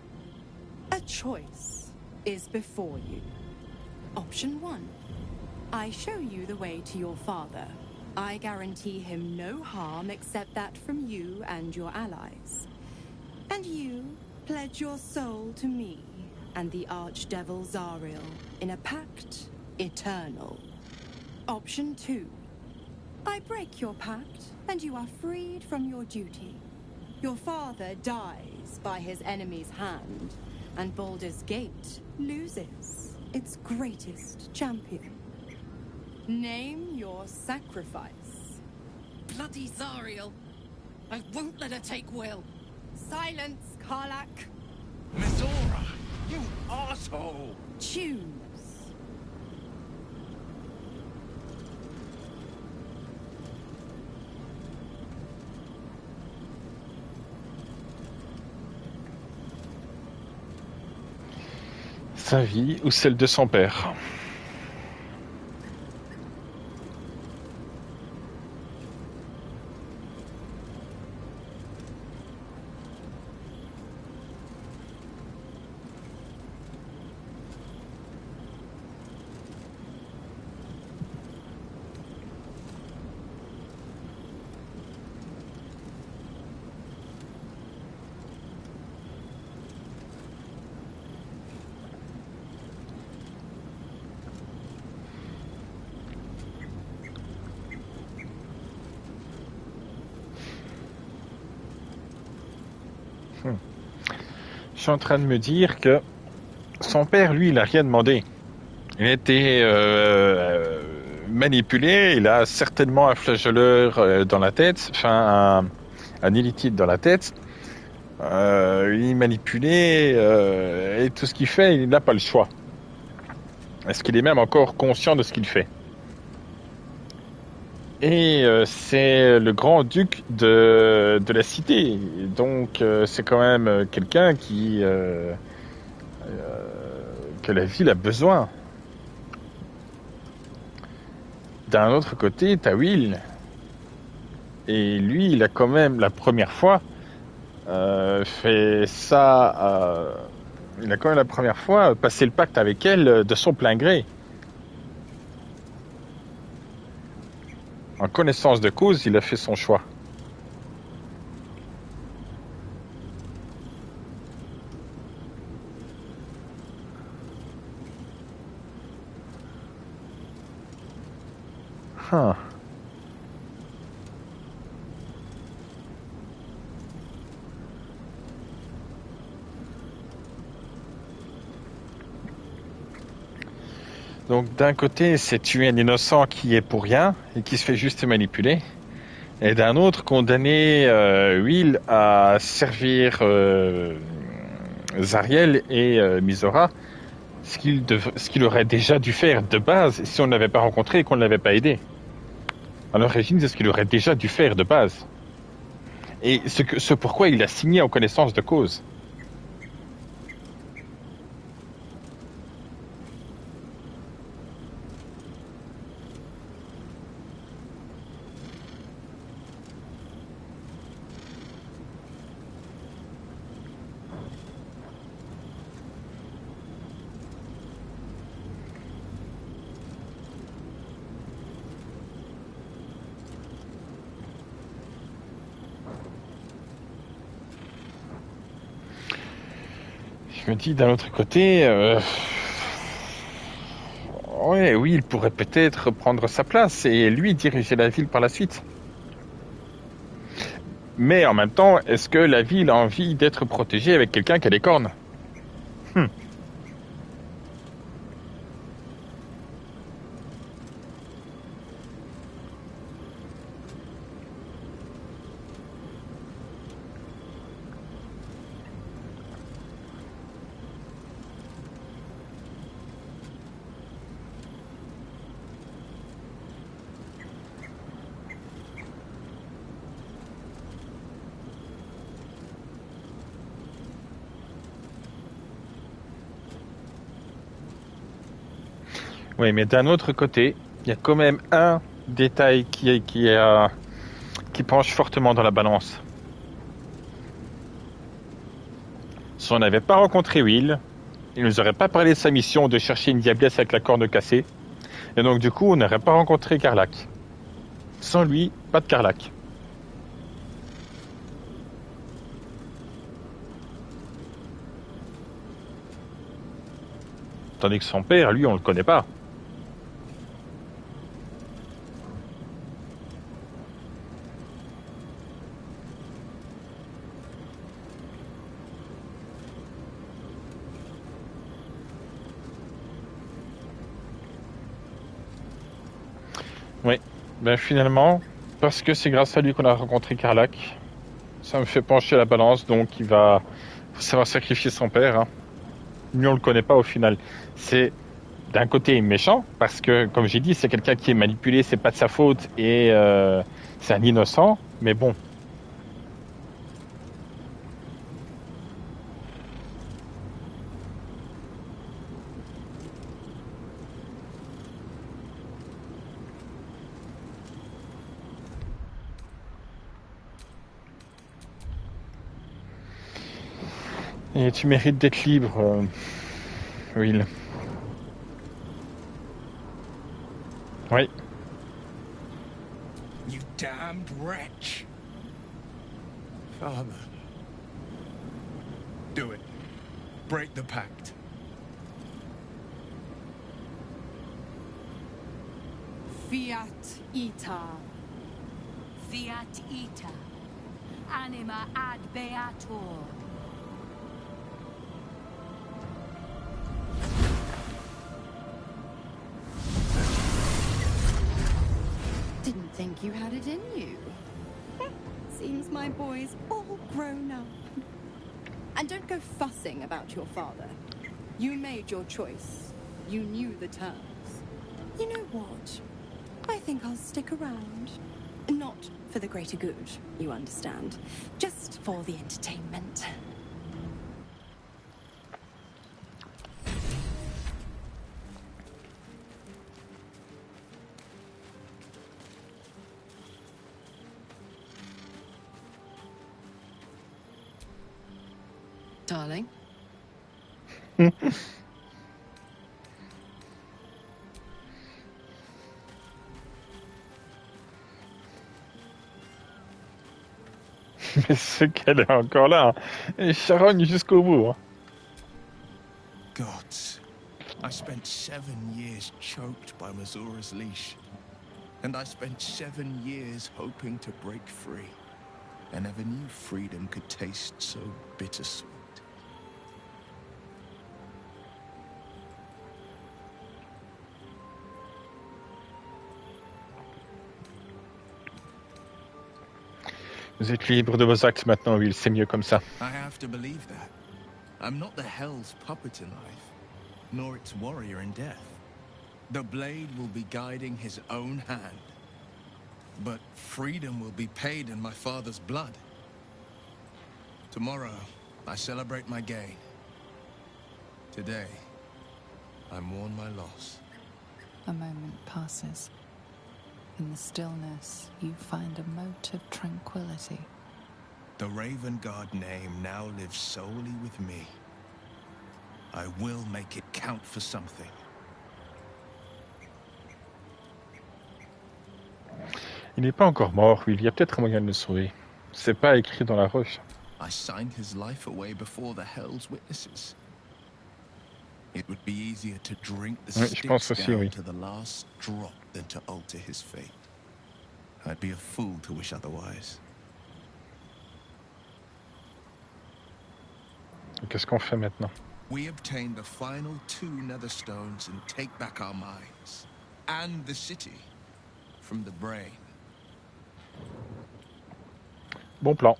Speaker 9: a choice is before you. Option 1. I show you the way to your father. I guarantee him no harm except that from you and your allies. And you pledge your soul to me and the Archdevil Zariel in a pact eternal. Option 2. I break your pact and you are freed from your duty. Your father dies by his enemy's hand and Baldur's Gate loses its greatest champion. Name your sacrifice.
Speaker 8: Bloody Zariel. I won't let her take Will.
Speaker 9: Silence, Karlak.
Speaker 15: Mizora, you arsehole!
Speaker 9: Choose.
Speaker 1: Sa vie ou celle de son père. Je suis en train de me dire que son père, lui, il a rien demandé. Il a été manipulé, il a certainement un flageoleur dans la tête, enfin un illithide dans la tête. Il est manipulé et tout ce qu'il fait, il n'a pas le choix. Est-ce qu'il est même encore conscient de ce qu'il fait? Et c'est le grand-duc de la cité. Donc c'est quand même quelqu'un que la ville a besoin. D'un autre côté, t'as Will. Et lui, il a quand même la première fois fait ça. Il a quand même la première fois passé le pacte avec elle de son plein gré. En connaissance de cause, il a fait son choix. Huh. Donc d'un côté, c'est tuer un innocent qui est pour rien et qui se fait juste manipuler. Et d'un autre, condamner Will à servir Zariel et Mizora, ce qu'il aurait déjà dû faire de base si on ne l'avait pas rencontré et qu'on ne l'avait pas aidé. À l'origine, c'est ce qu'il aurait déjà dû faire de base. Et ce pourquoi il a signé en connaissance de cause. Je me dis d'un autre côté, ouais, oui, il pourrait peut-être prendre sa place et lui diriger la ville par la suite. Mais en même temps, est-ce que la ville a envie d'être protégée avec quelqu'un qui a des cornes? Oui, mais d'un autre côté, il y a quand même un détail qui penche fortement dans la balance. Si on n'avait pas rencontré Will, il nous aurait pas parlé de sa mission de chercher une diablesse avec la corne cassée. Et donc du coup, on n'aurait pas rencontré Karlak. Sans lui, pas de Karlak. Tandis que son père, lui, on le connaît pas. Oui. Ben finalement, parce que c'est grâce à lui qu'on a rencontré Karlach, ça me fait pencher la balance, donc il va savoir sacrifier son père. Hein. Lui, on le connaît pas au final. C'est d'un côté méchant, parce que, comme j'ai dit, c'est quelqu'un qui est manipulé, c'est pas de sa faute, et c'est un innocent, mais bon. Et tu mérites d'être libre, Will. Oui.
Speaker 15: You damned wretch. Father. Do it. Break the pact.
Speaker 16: Fiat ita. Fiat ita. Anima ad beator.
Speaker 9: Didn't think you had it in you. Seems my boy's all grown up. And don't go fussing about your father. You made your choice. You knew the terms. You know what? I think I'll stick around. Not for the greater good, you understand. Just for the entertainment. Darling?
Speaker 1: Mais c'est qu'elle est encore là. Et charogne jusqu'au bout. Hein.
Speaker 15: Gods, I spent 7 years choked by Mazura's leash. And I spent 7 years hoping to break free. I never knew freedom could taste so bittersweet.
Speaker 1: Vous êtes libre de vos actes maintenant, Will. C'est mieux comme ça.
Speaker 15: I have to believe that. I'm not the Hell's puppet in life, nor its warrior in death. The blade will be guiding his own hand. But freedom will be paid in my father's blood. Tomorrow, I celebrate my gain. Today, I mourn my loss.
Speaker 14: A moment passes. In the stillness, you find a mote of tranquility.
Speaker 15: The Raven Guard name now lives solely with me. I will make it count for something.
Speaker 1: Il n'est pas encore mort, Will. Il y a peut-être un moyen de le sauver. C'est pas écrit dans la roche.
Speaker 15: I signed his life away before the Hell's witnesses. It would be easier to drink the sticks down to the last drop than to alter his fate. I'd be a fool to wish otherwise.
Speaker 1: Qu'est-ce qu'on fait maintenant?
Speaker 15: We obtain the final 2 nether stones and take back our minds. And the city from the brain.
Speaker 1: Bon plan.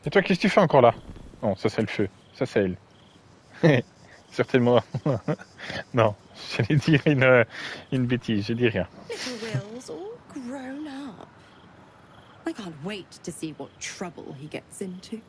Speaker 1: Et toi, qu'est-ce que tu fais encore là? Non, ça c'est le feu. Ça c'est elle. Certainement. Non, j'allais dire une bêtise, je dis rien.
Speaker 9: Little Will's all grown up. I can't wait to see what trouble he gets into.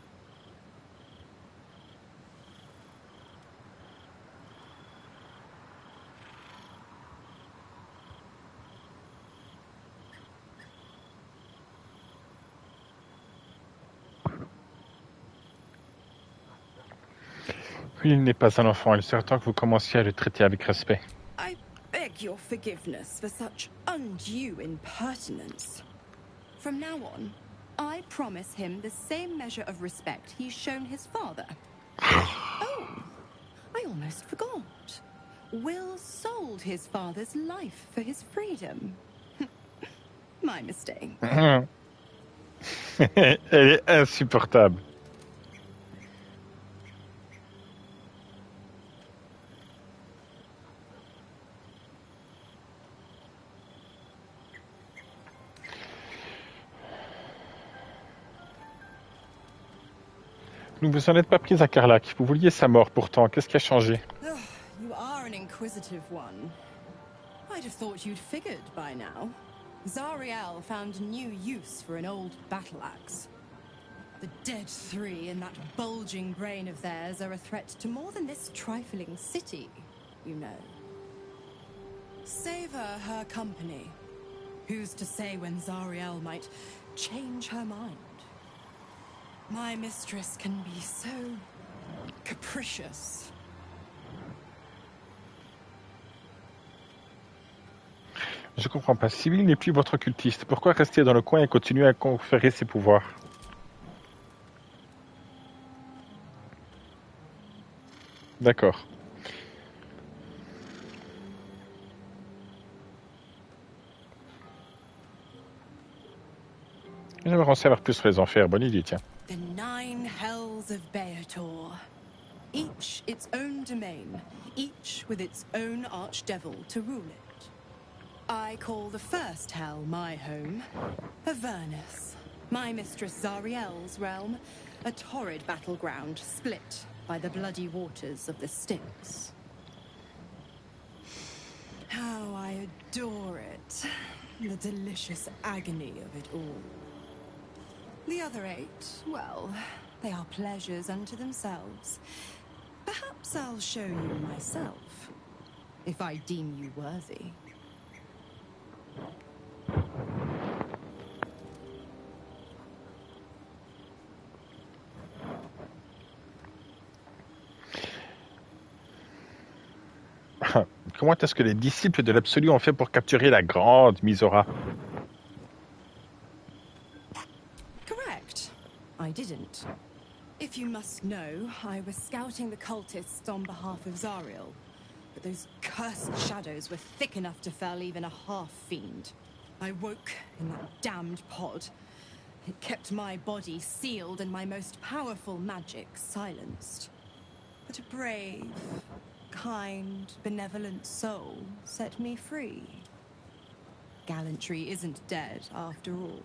Speaker 1: Il n'est pas un enfant, il serait temps que vous commenciez à le traiter avec respect.
Speaker 9: I beg your forgiveness for such undue impertinence. From now on, I promise him the same measure of respect he's shown his father. Oh, I almost forgot. Will sold his father's life for his freedom. My mistake.
Speaker 1: Elle est insupportable. Vous vous en êtes pas pris à Carlac. Vous vouliez sa mort pourtant. Qu'est-ce qui a changé?
Speaker 9: You are an inquisitive one. I'd have thought you'd figured by now. Zariel found new use for an old battle axe. The Dead Three and that bulging brain of theirs are a threat to more than this trifling city, you know. Savor her company. Who's to say when Zariel might change her mind? My mistress can be so capricious.
Speaker 1: Je comprends pas. Sibyl n'est plus votre cultiste. Pourquoi rester dans le coin et continuer à conférer ses pouvoirs? D'accord. J'aimerais en savoir plus sur les enfers. Bonne idée, tiens.
Speaker 9: The 9 hells of Beator. Each its own domain, each with its own archdevil to rule it. I call the first hell my home, Avernus. My mistress Zariel's realm, a torrid battleground split by the bloody waters of the Styx. How I adore it, the delicious agony of it all. The other 8, well, they are pleasures unto themselves. Perhaps I'll show you myself, if I deem you worthy.
Speaker 1: Comment est-ce que les disciples de l'Absolu ont fait pour capturer la grande Misora?
Speaker 9: Correct. I didn't. If you must know, I was scouting the cultists on behalf of Zariel. But those cursed shadows were thick enough to fell even a half-fiend. I woke in that damned pod. It kept my body sealed and my most powerful magic silenced. But a brave, kind, benevolent soul set me free. Gallantry isn't dead after all.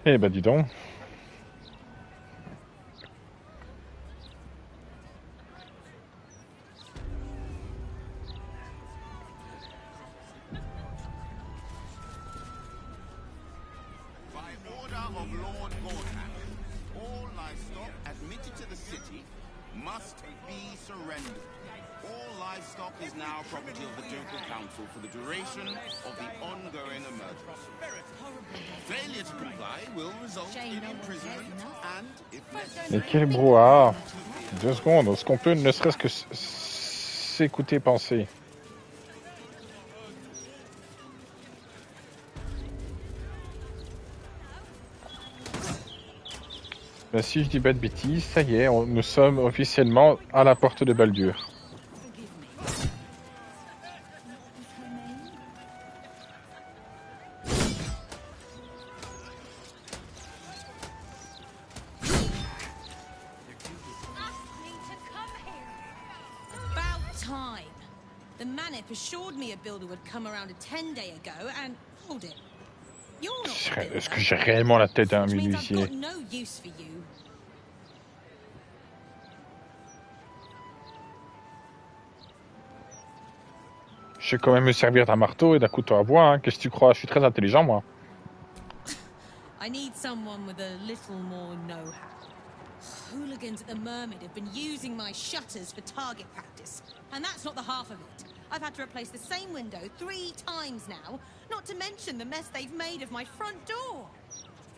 Speaker 1: Eh ben dis donc.
Speaker 17: By order of Lord Gordon, all livestock admitted to the city must be surrendered. All livestock is now property of the Ducal Council for the duration of the ongoing emergency. Failure to comply will result in imprisonment and, if
Speaker 1: Mais
Speaker 17: necessary,
Speaker 1: quel brouhaha! 2 secondes, est-ce qu'on peut ne serait-ce que s'écouter penser? Ben, si je dis pas de bêtises, ça y est, nous sommes officiellement à la porte de Baldur.
Speaker 5: About time. The Manip assured me a builder would come around a 10-day ago, and hold it. You're not the builder,
Speaker 1: Est-ce que j'ai réellement la tête d'un
Speaker 5: which means I've
Speaker 1: menuisier?
Speaker 5: got no use for you.
Speaker 1: Je sais quand même me servir d'un marteau et d'un couteau à bois, hein. Qu'est-ce que tu crois? Je suis très intelligent, moi.
Speaker 5: I need someone with a little more know-how. Hooligans at the Mermaid have been using my shutters for target practice, and that's not the half of it. I've had to replace the same window 3 times now, not to mention the mess they've made of my front door.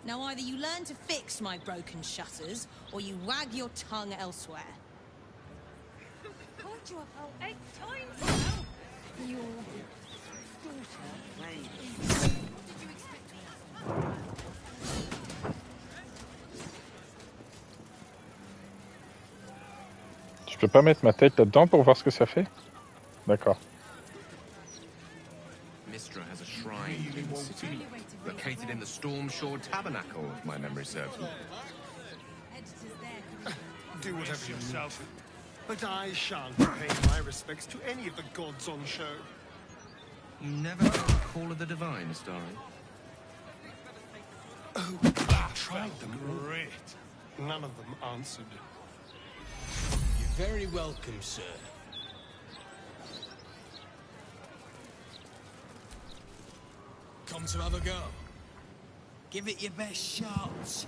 Speaker 5: Now either you learn to fix my broken shutters, or you wag your tongue elsewhere.
Speaker 16: Called you about 8 times now. Your daughter. What did you expect me?
Speaker 1: Je peux pas mettre ma tête là-dedans pour voir ce que ça fait? D'accord.
Speaker 15: Mistra has a shrine in the city, located in the Storm Shore Tabernacle, if my memory serves me.
Speaker 6: Do whatever you need. But I shan't pay my respects to any of the gods on show.
Speaker 15: You never got the call of the divine, Starry?
Speaker 6: Oh, I tried them. Great. None of them answered.
Speaker 18: You're very welcome, sir. Come to have a go. Give it your best shot.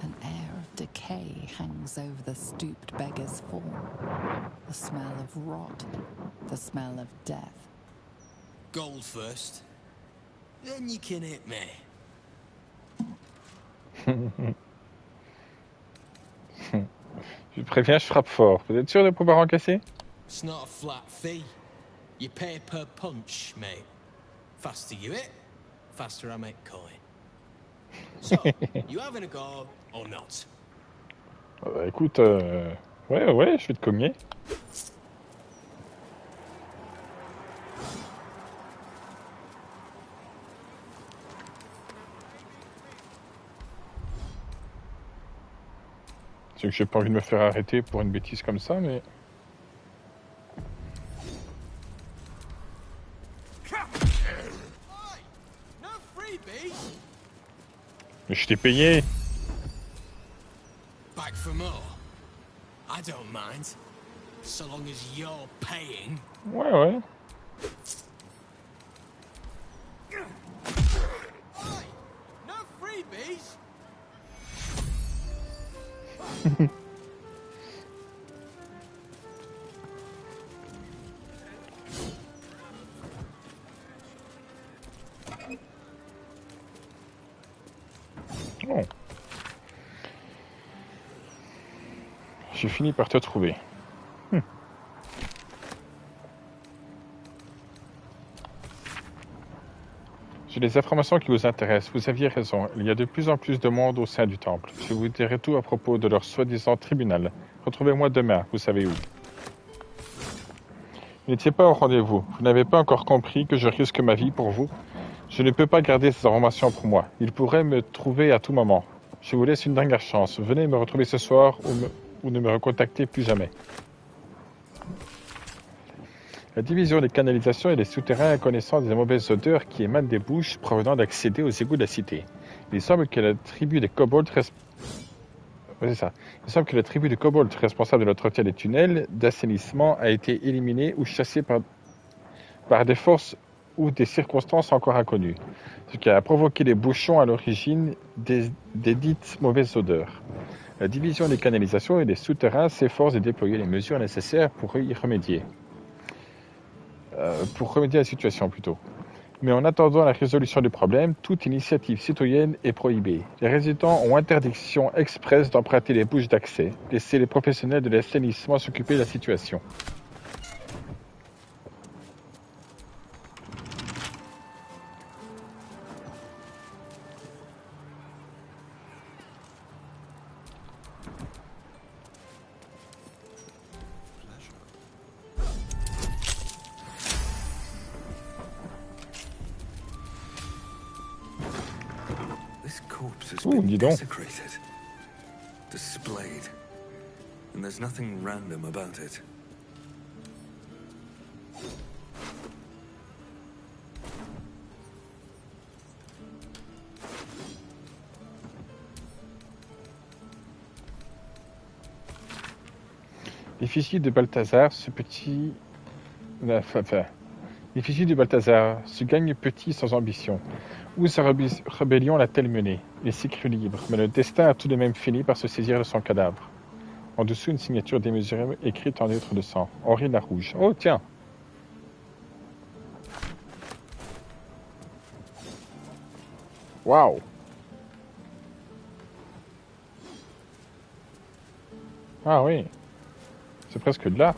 Speaker 14: An air of decay hangs over the stooped beggar's form. The smell of rot, the smell of death.
Speaker 18: Gold first. Then you can hit me.
Speaker 1: Je préviens, je frappe fort. Vous êtes sûr de pouvoir encaisser?
Speaker 18: It's not a flat fee. You pay per punch, mate. Faster you hit, faster I make coin. So, you having a go or not?
Speaker 1: Écoute, ouais, je vais te cogner. C'est que j'ai pas envie de me faire arrêter pour une bêtise comme ça, mais... Mais je t'ai payé.
Speaker 18: Back for more? I don't mind. So long as you're paying.
Speaker 1: Ouais.
Speaker 18: No freebies?
Speaker 1: Oh. J'ai fini par te trouver. J'ai des informations qui vous intéressent. Vous aviez raison. Il y a de plus en plus de monde au sein du temple. Je vous dirai tout à propos de leur soi-disant tribunal. Retrouvez-moi demain, vous savez où. Vous n'étiez pas au rendez-vous. Vous n'avez pas encore compris que je risque ma vie pour vous. Je ne peux pas garder ces informations pour moi. Ils pourraient me trouver à tout moment. Je vous laisse une dernière chance. Venez me retrouver ce soir ou ne me recontactez plus jamais. La division des canalisations et des souterrains a connaissance des mauvaises odeurs qui émanent des bouches provenant d'accéder aux égouts de la cité. Il semble que la tribu des kobolds c'est ça. Il semble que la tribu de kobolds responsable de l'entretien des tunnels d'assainissement a été éliminée ou chassée par des forces ou des circonstances encore inconnues, ce qui a provoqué des bouchons à l'origine des dites mauvaises odeurs. La division des canalisations et des souterrains s'efforce de déployer les mesures nécessaires pour y remédier. Pour remédier à la situation plutôt. Mais en attendant la résolution du problème, toute initiative citoyenne est prohibée. Les résidents ont interdiction expresse d'emprunter les bouches d'accès. Laissez les professionnels de l'assainissement s'occuper de la situation.
Speaker 19: Been
Speaker 1: dis donc.
Speaker 19: desecrated, displayed, and there's nothing random about it.
Speaker 1: L'effigie de Balthazar, ce petit... L'effigie de Balthazar se gagne petit sans ambition. Où sa rébellion l'a-t-elle mené? Il s'est cru libre, mais le destin a tout de même fini par se saisir de son cadavre. En dessous, une signature démesurée écrite en lettres de sang. Henri Larouge. Oh, tiens! Waouh! Ah oui, c'est presque de l'art.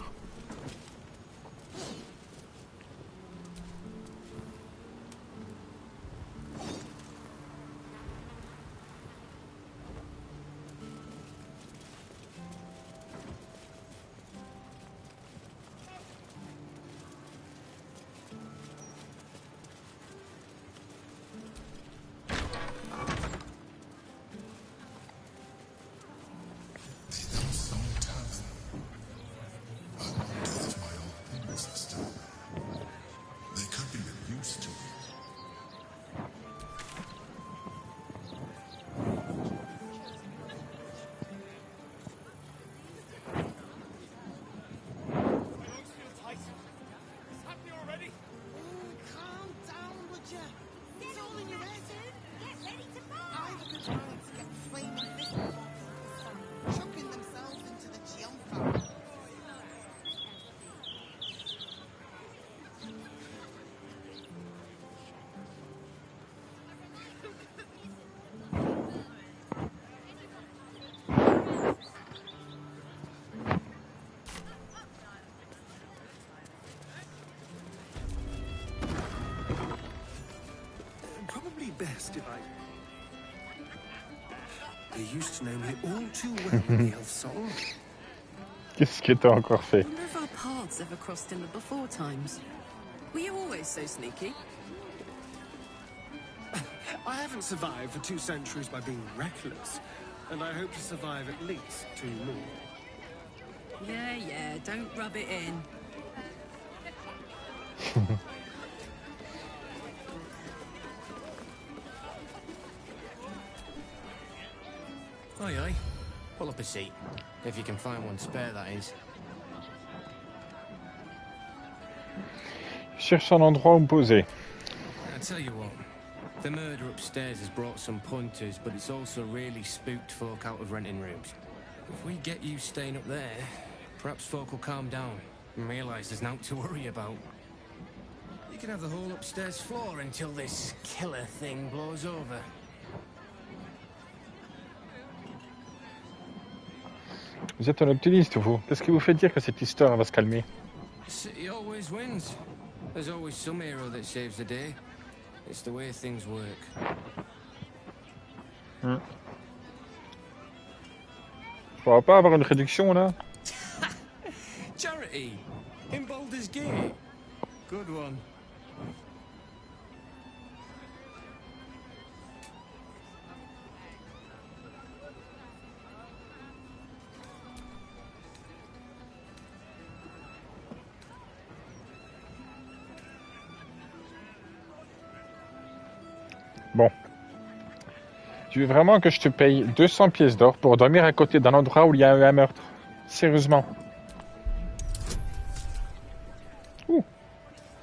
Speaker 19: Best if They used to know me all too well in the elf song.
Speaker 1: Qu'est-ce que t'as encore fait?
Speaker 9: I wonder if our paths ever crossed in the before times. Were you always so sneaky?
Speaker 6: I haven't survived for 2 centuries by being reckless, and I hope to survive at least 2 more.
Speaker 9: Yeah, don't rub it in.
Speaker 18: Aye, aye. Pull up a seat. If you can find one spare, that is.
Speaker 1: Cherche un endroit où me poser.
Speaker 18: I tell you what, the murder upstairs has brought some pointers, but it's also really spooked folk out of renting rooms. If we get you staying up there, perhaps folk will calm down and realise there's nothing to worry about. You can have the whole upstairs floor until this killer thing blows over.
Speaker 1: Vous êtes un optimiste, vous. Qu'est-ce qui vous fait dire que cette histoire va se calmer?
Speaker 18: City always wins. There's always some hero that saves the day. It's the way things work.
Speaker 1: On va pas avoir une réduction, là?
Speaker 18: Charity! In Baldur's Gate! Good one.
Speaker 1: Bon. Tu veux vraiment que je te paye 200 pièces d'or pour dormir à côté d'un endroit où il y a eu un meurtre? Sérieusement. Ouh,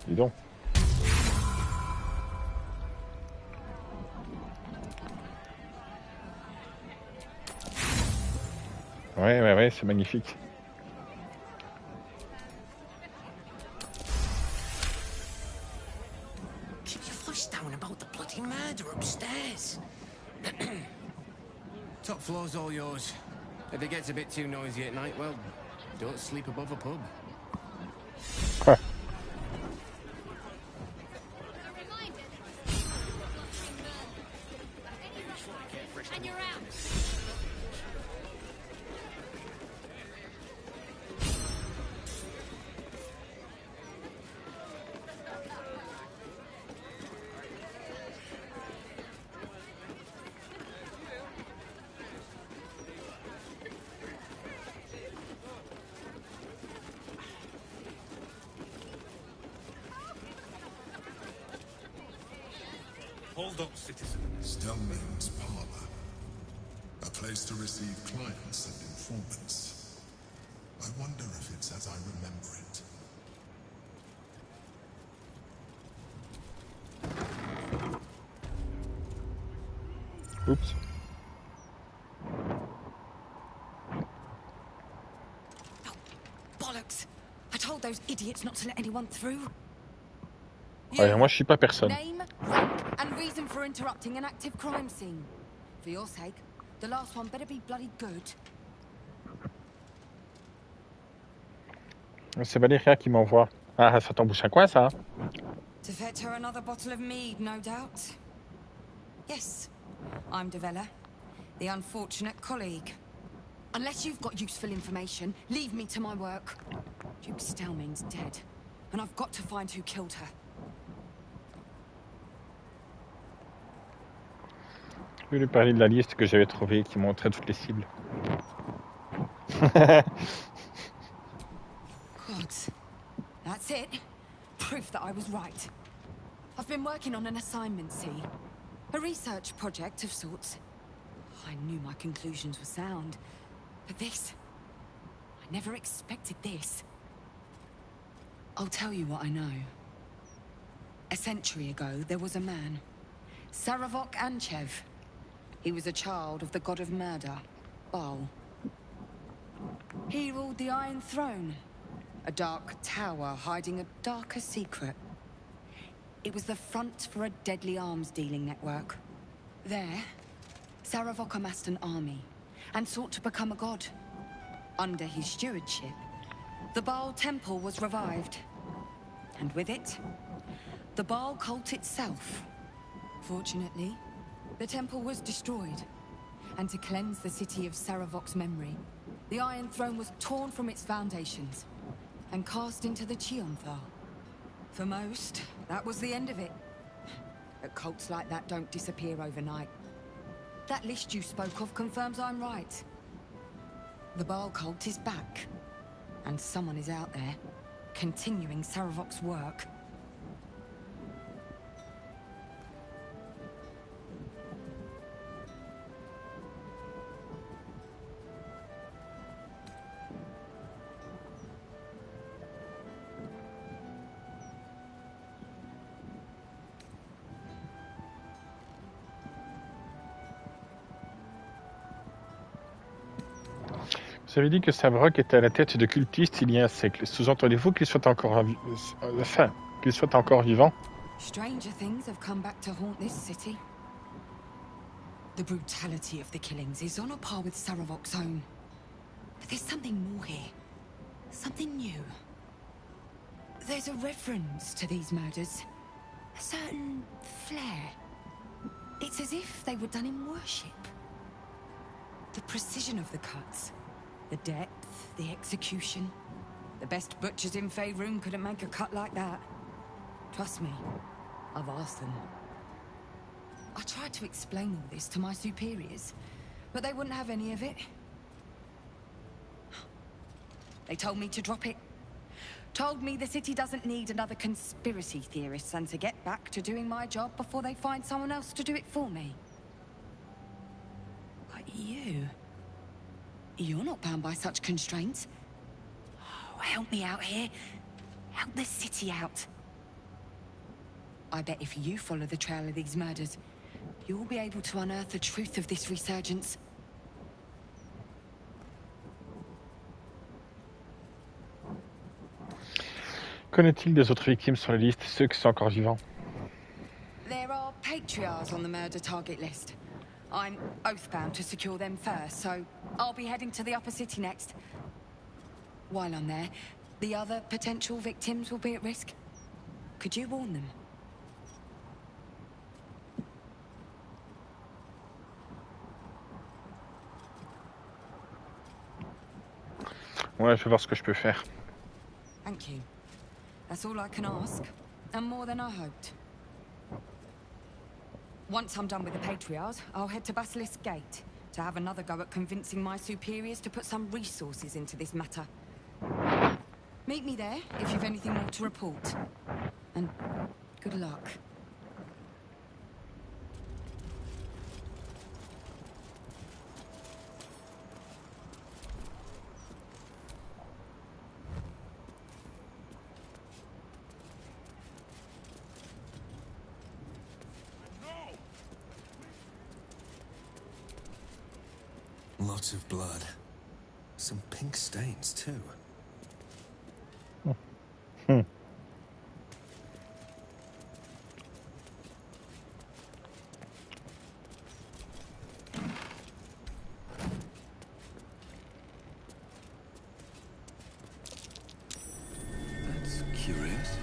Speaker 1: dis donc. Ouais, c'est magnifique.
Speaker 20: Keep your voice down about the bloody murder upstairs.
Speaker 18: Top floor's all yours. If it gets a bit too noisy at night, well, don't sleep above a pub.
Speaker 1: Huh.
Speaker 16: And you're out.
Speaker 2: Hold up, citizen.
Speaker 11: Stellman's parlor. A place to receive clients and informants. I wonder if it's as I remember it.
Speaker 1: Oops.
Speaker 7: Bollocks! I told those idiots not to let anyone through.
Speaker 1: Ouais, moi je suis pas personne.
Speaker 21: Name, rank, and reason for interrupting an active crime scene. For your sake, the last one better be bloody good.
Speaker 1: C'est Valéria qui m'envoie. Ah, ça t'embouche un coin, ça?
Speaker 21: To fetch her another bottle of mead, no doubt. Yes, I'm Devella, the unfortunate colleague. Unless you've got useful information, leave me to my work. Duke Stelming's dead, and I've got to find who killed her.
Speaker 1: Je vais lui parler de la liste que j'avais trouvée qui montrait toutes les cibles.
Speaker 21: Gods. That's it. Proof that I was right. I've been working on an assignment, see? A research project of sorts. I knew my conclusions were sound. But this... I never expected this. I'll tell you what I know. A century ago, there was a man. Saravok Anchev. He was a child of the god of murder, Baal. He ruled the Iron Throne, a dark tower hiding a darker secret. It was the front for a deadly arms-dealing network. There, Saravok amassed an army and sought to become a god. Under his stewardship, the Baal Temple was revived. And with it, the Baal cult itself. Fortunately, the temple was destroyed, and to cleanse the city of Saravok's memory, the Iron Throne was torn from its foundations and cast into the Chionthal. For most, that was the end of it. But cults like that don't disappear overnight. That list you spoke of confirms I'm right. The Baal cult is back, and someone is out there, continuing Saravok's work.
Speaker 1: Vous avez dit que Savrok était à la tête de cultistes il y a un siècle. Sous-entendez-vous qu'il soit encore qu'il soit encore vivant?
Speaker 21: Stranger things have come back to haunt this city. The brutality of the killings is on a par with Saravok's own. But there's something more here. Something new. There's a reference to these murders. A certain flair. It's as if they were done in worship. The precision of the cuts. The depth, the execution. The best butchers in Faerun couldn't make a cut like that. Trust me, I've asked them. I tried to explain all this to my superiors, but they wouldn't have any of it. They told me to drop it. Told me the city doesn't need another conspiracy theorist and to get back to doing my job before they find someone else to do it for me. But you're not bound by such constraints. Oh, help me out here. Help the city out. I bet if you follow the trail of these murders, you'll be able to unearth the truth of this resurgence.
Speaker 1: Qu'en est-il des autres victimes sur la liste, ceux qui sont encore vivants?
Speaker 21: There are patriarchs on the murder target list. I'm oathbound to secure them first, so I'll be heading to the upper city next. While I'm there, the other potential victims will be at risk. Could you warn them?
Speaker 1: Ouais, je vais voir ce que je peux faire.
Speaker 21: Thank you. That's all I can ask, and more than I hoped. Once I'm done with the Patriarchs, I'll head to Basilisk Gate to have another go at convincing my superiors to put some resources into this matter. Meet me there if you've anything more to report. And good luck.
Speaker 3: Lots of blood. Some pink stains, too. That's curious.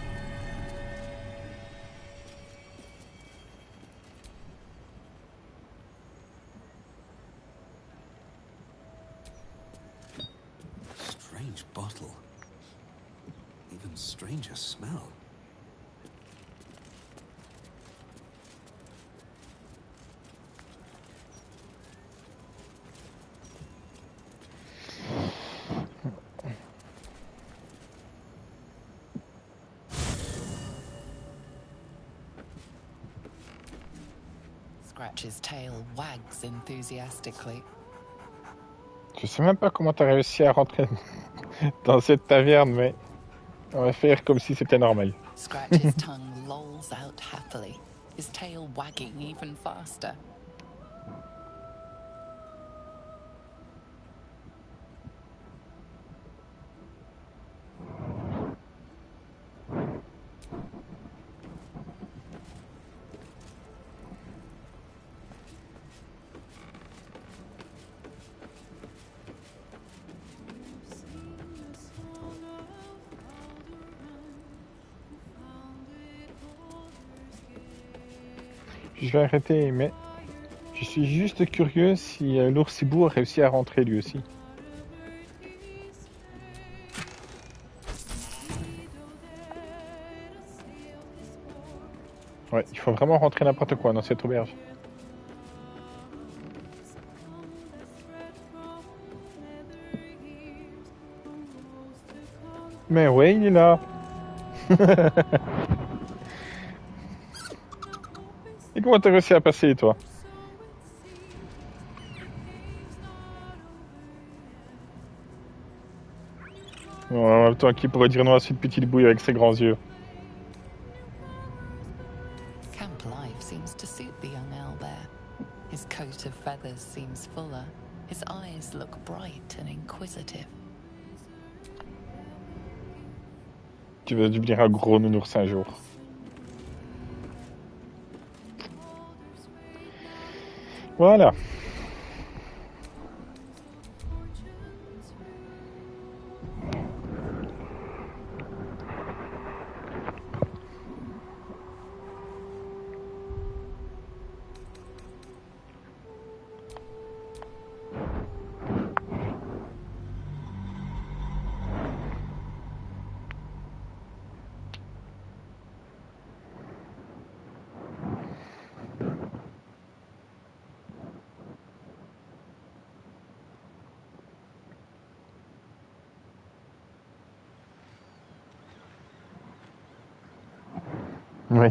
Speaker 3: Strange bottle. Even stranger smell.
Speaker 14: Scratch's tail wags enthusiastically.
Speaker 1: Je sais même pas comment t'as réussi à rentrer dans cette taverne, mais on va faire comme si c'était normal.
Speaker 14: Scratch's tongue lolls out happily, his tail wagging even faster.
Speaker 1: Je vais arrêter, mais je suis juste curieux si l'oursibou a réussi à rentrer lui aussi. Ouais, il faut vraiment rentrer n'importe quoi dans cette auberge. Mais ouais, il est là. Et comment t'as réussi à passer, toi? Bon, en même temps, qui pourrait dire non à cette petite bouille avec ses grands yeux?
Speaker 14: Camp life seems to suit the young owlbear. His coat of feathers seems fuller. His eyes look bright and inquisitive.
Speaker 1: Tu vas devenir un gros nounours un jour. Voilà. Oui.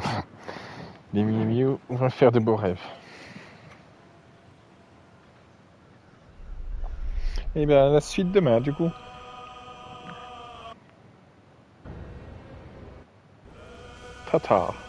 Speaker 1: Les mieux vont faire de beaux rêves. Et bien, la suite demain, du coup. Tata.